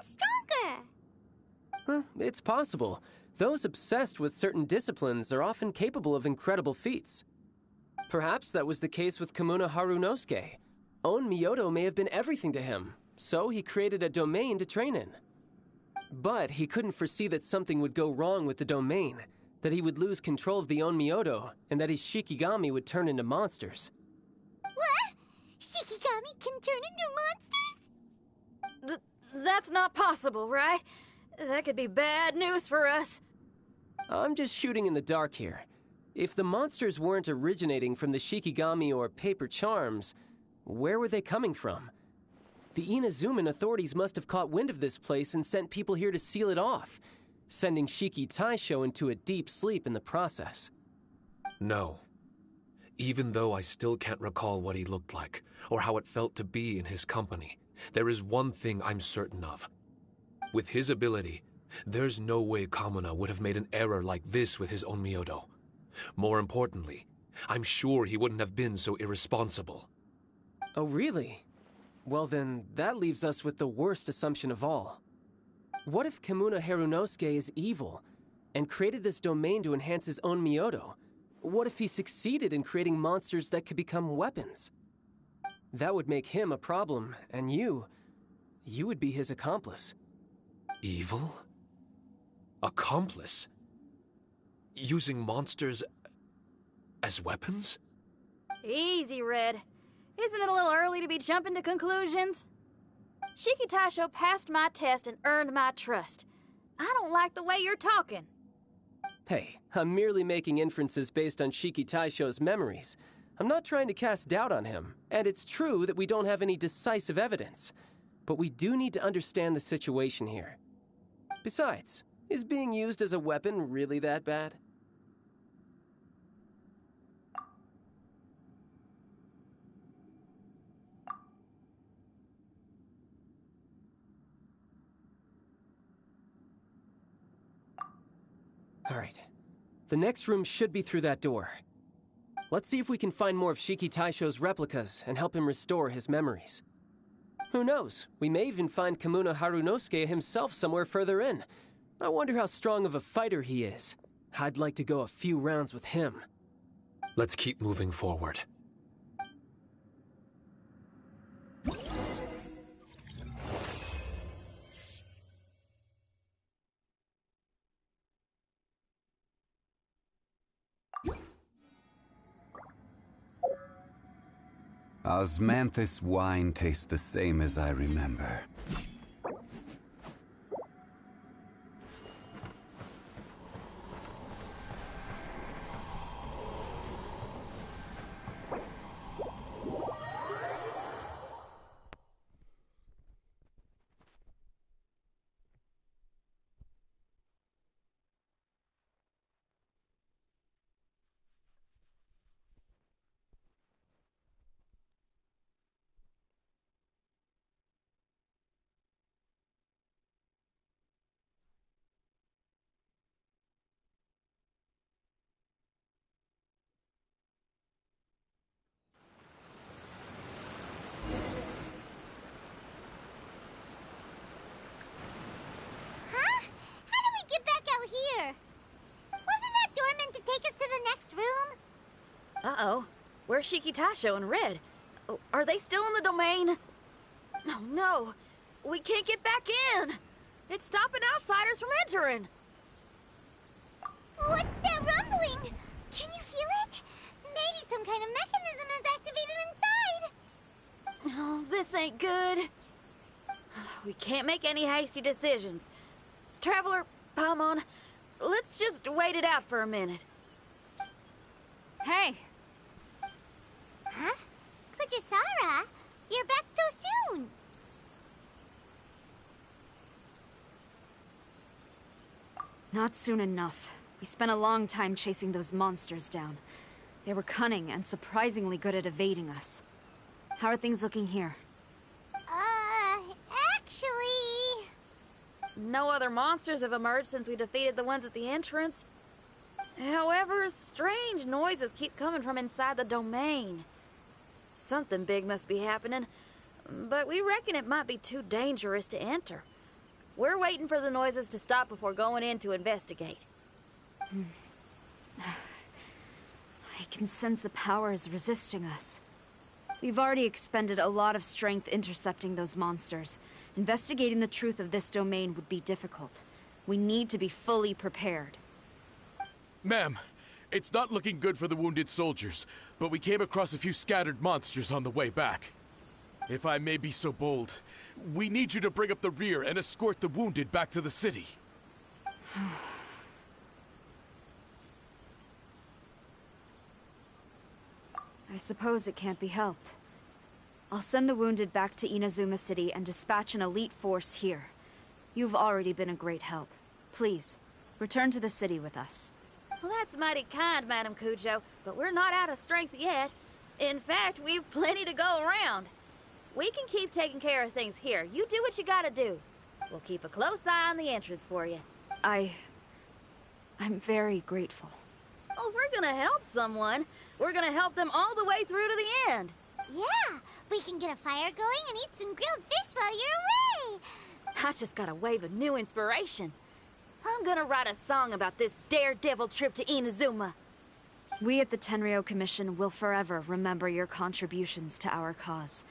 stronger. It's possible. Those obsessed with certain disciplines are often capable of incredible feats. Perhaps that was the case with Kamuna Harunosuke. Onmyodo may have been everything to him, so he created a domain to train in. But he couldn't foresee that something would go wrong with the domain, that he would lose control of the Onmyodo, and that his Shikigami would turn into monsters. What? Shikigami can turn into monsters? That's not possible, right? That could be bad news for us. I'm just shooting in the dark here. If the monsters weren't originating from the Shikigami or paper charms, where were they coming from? The Inazuman authorities must have caught wind of this place and sent people here to seal it off, sending Shiki Taisho into a deep sleep in the process. No. Even though I still can't recall what he looked like, or how it felt to be in his company, there is one thing I'm certain of. With his ability, there's no way Kamuna would have made an error like this with his Onmyodo. More importantly, I'm sure he wouldn't have been so irresponsible. Oh, really? Well then, that leaves us with the worst assumption of all. What if Kamuna Harunosuke is evil, and created this domain to enhance his own Myoto? What if he succeeded in creating monsters that could become weapons? That would make him a problem, and you would be his accomplice. Evil? Accomplice? Using monsters as weapons? Easy, Red. Isn't it a little early to be jumping to conclusions? Shiki Taisho passed my test and earned my trust. I don't like the way you're talking. Hey, I'm merely making inferences based on Shiki Taisho's memories. I'm not trying to cast doubt on him, and it's true that we don't have any decisive evidence. But we do need to understand the situation here. Besides, is being used as a weapon really that bad? All right. The next room should be through that door. Let's see if we can find more of Shiki Taisho's replicas and help him restore his memories. Who knows? We may even find Kamuna Harunosuke himself somewhere further in. I wonder how strong of a fighter he is. I'd like to go a few rounds with him. Let's keep moving forward. Osmanthus wine tastes the same as I remember. Uh-oh. Where's Shiki Taisho and Red? Are they still in the domain? Oh, no. We can't get back in. It's stopping outsiders from entering. What's that rumbling? Can you feel it? Maybe some kind of mechanism is activated inside. Oh, this ain't good. We can't make any hasty decisions. Traveler, Paimon, let's just wait it out for a minute. Hey! Huh? Kujisara? You're back so soon! Not soon enough. We spent a long time chasing those monsters down. They were cunning and surprisingly good at evading us. How are things looking here? Actually... No other monsters have emerged since we defeated the ones at the entrance. However, strange noises keep coming from inside the domain. Something big must be happening, but we reckon it might be too dangerous to enter. We're waiting for the noises to stop before going in to investigate. I can sense a power is resisting us. We've already expended a lot of strength intercepting those monsters. Investigating the truth of this domain would be difficult. We need to be fully prepared. Ma'am, it's not looking good for the wounded soldiers, but we came across a few scattered monsters on the way back. If I may be so bold, we need you to bring up the rear and escort the wounded back to the city. I suppose it can't be helped. I'll send the wounded back to Inazuma City and dispatch an elite force here. You've already been a great help. Please, return to the city with us. Well, that's mighty kind, Madam Cujo, but we're not out of strength yet. In fact, we've plenty to go around. We can keep taking care of things here. You do what you gotta do. We'll keep a close eye on the entrance for you. I'm very grateful. Oh, if we're gonna help someone, we're gonna help them all the way through to the end. Yeah, we can get a fire going and eat some grilled fish while you're away. I just got a wave of new inspiration. I'm gonna write a song about this daredevil trip to Inazuma. We at the Tenryou Commission will forever remember your contributions to our cause.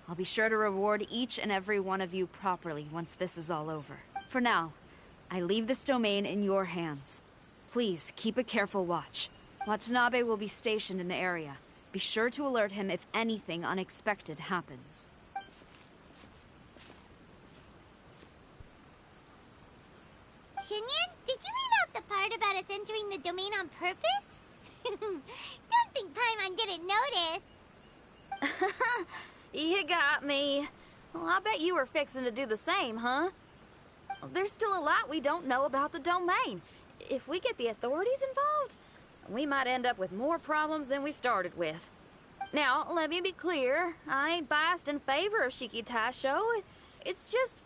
I'll be sure to reward each and every one of you properly once this is all over. For now, I leave this domain in your hands. Please, keep a careful watch. Watanabe will be stationed in the area. Be sure to alert him if anything unexpected happens. Chinyan, did you leave out the part about us entering the domain on purpose? Don't think Paimon didn't notice. You got me. Well, I bet you were fixing to do the same, huh? There's still a lot we don't know about the domain. If we get the authorities involved, we might end up with more problems than we started with. Now, let me be clear. I ain't biased in favor of Shiki Taisho. It's just,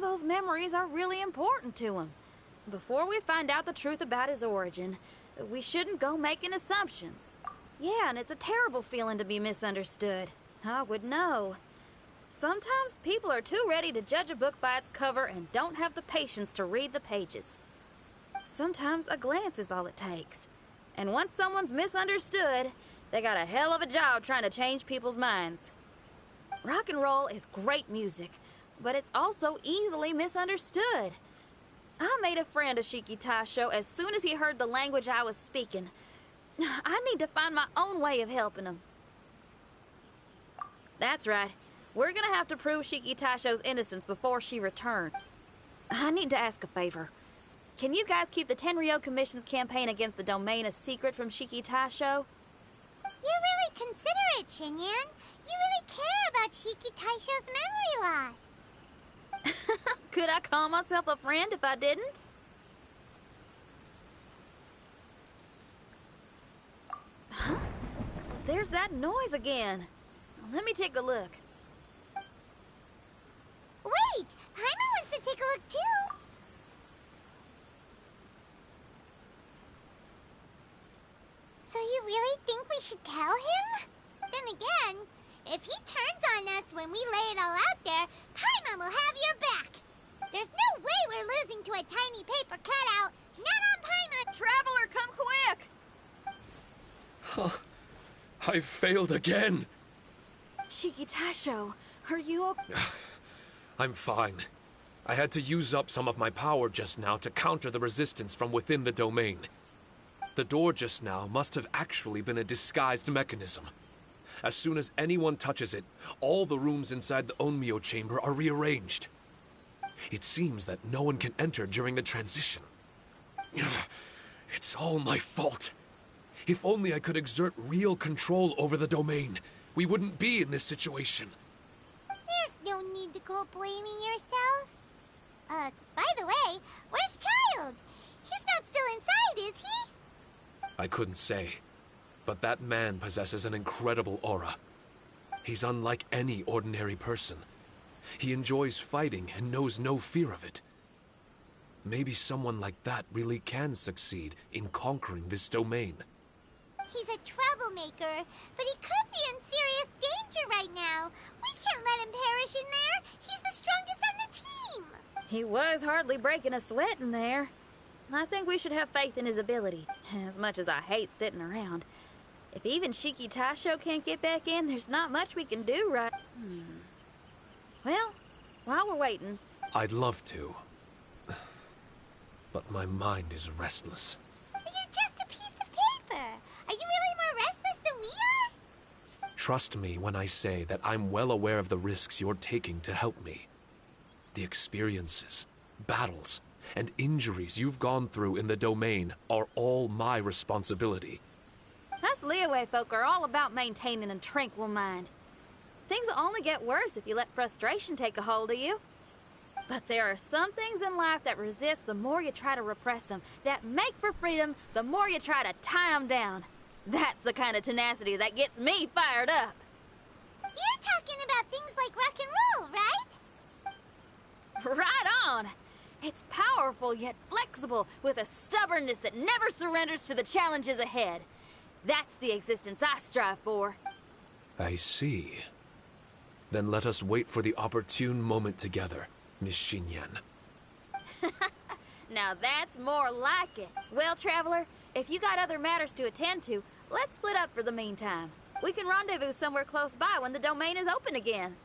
those memories are really important to him. Before we find out the truth about his origin, we shouldn't go making assumptions. Yeah, and it's a terrible feeling to be misunderstood. I would know. Sometimes people are too ready to judge a book by its cover and don't have the patience to read the pages. Sometimes a glance is all it takes. And once someone's misunderstood, they got a hell of a job trying to change people's minds. Rock and roll is great music, but it's also easily misunderstood. I made a friend of Shiki Taisho as soon as he heard the language I was speaking. I need to find my own way of helping him. That's right. We're gonna have to prove Shiki Taisho's innocence before she returns. I need to ask a favor. Can you guys keep the Tenryou Commission's campaign against the domain a secret from Shiki Taisho? You're really considerate, Chinyan. You really care about Shiki Taisho's memory loss. Could I call myself a friend if I didn't? Huh? There's that noise again. Let me take a look. Wait! Paimon wants to take a look too! So you really think we should tell him? Then again, if he turns on us when we lay it all out there, Paimon will have your back! There's no way we're losing to a tiny paper cutout! Not on Paimon! Traveler, come quick! Huh. I failed again! Shiki Taisho, are you okay? I'm fine. I had to use up some of my power just now to counter the resistance from within the domain. The door just now must have actually been a disguised mechanism. As soon as anyone touches it, all the rooms inside the Onmyo chamber are rearranged. It seems that no one can enter during the transition. It's all my fault. If only I could exert real control over the domain, we wouldn't be in this situation. There's no need to go blaming yourself. By the way, where's Child? He's not still inside, is he? I couldn't say, but that man possesses an incredible aura. He's unlike any ordinary person. He enjoys fighting and knows no fear of it. Maybe someone like that really can succeed in conquering this domain. He's a troublemaker, but he could be in serious danger right now. We can't let him perish in there. He's the strongest on the team. He was hardly breaking a sweat in there. I think we should have faith in his ability, as much as I hate sitting around. If even Shiki Taisho can't get back in, there's not much we can do, right? Well, while we're waiting... I'd love to. But my mind is restless. But you're just a piece of paper. Are you really more restless than we are? Trust me when I say that I'm well aware of the risks you're taking to help me. The experiences, battles, and injuries you've gone through in the domain are all my responsibility. Us Liyue folk are all about maintaining a tranquil mind. Things will only get worse if you let frustration take a hold of you. But there are some things in life that resist the more you try to repress them, that make for freedom the more you try to tie them down. That's the kind of tenacity that gets me fired up. You're talking about things like rock and roll, right? Right on! It's powerful yet flexible, with a stubbornness that never surrenders to the challenges ahead. That's the existence I strive for. I see. Then let us wait for the opportune moment together, Miss Xinyan. Now that's more like it. Well, Traveler, if you got other matters to attend to, let's split up for the meantime. We can rendezvous somewhere close by when the domain is open again.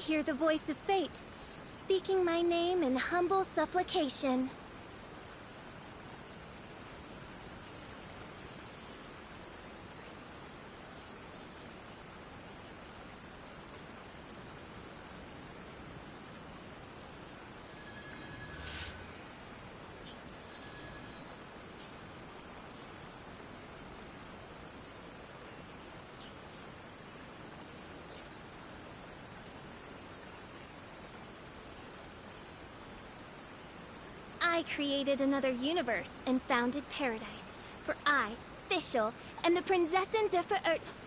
hear the voice of fate, speaking my name in humble supplication. I created another universe and founded paradise. For I, Fischl, am the Prinzessin der Verirrten.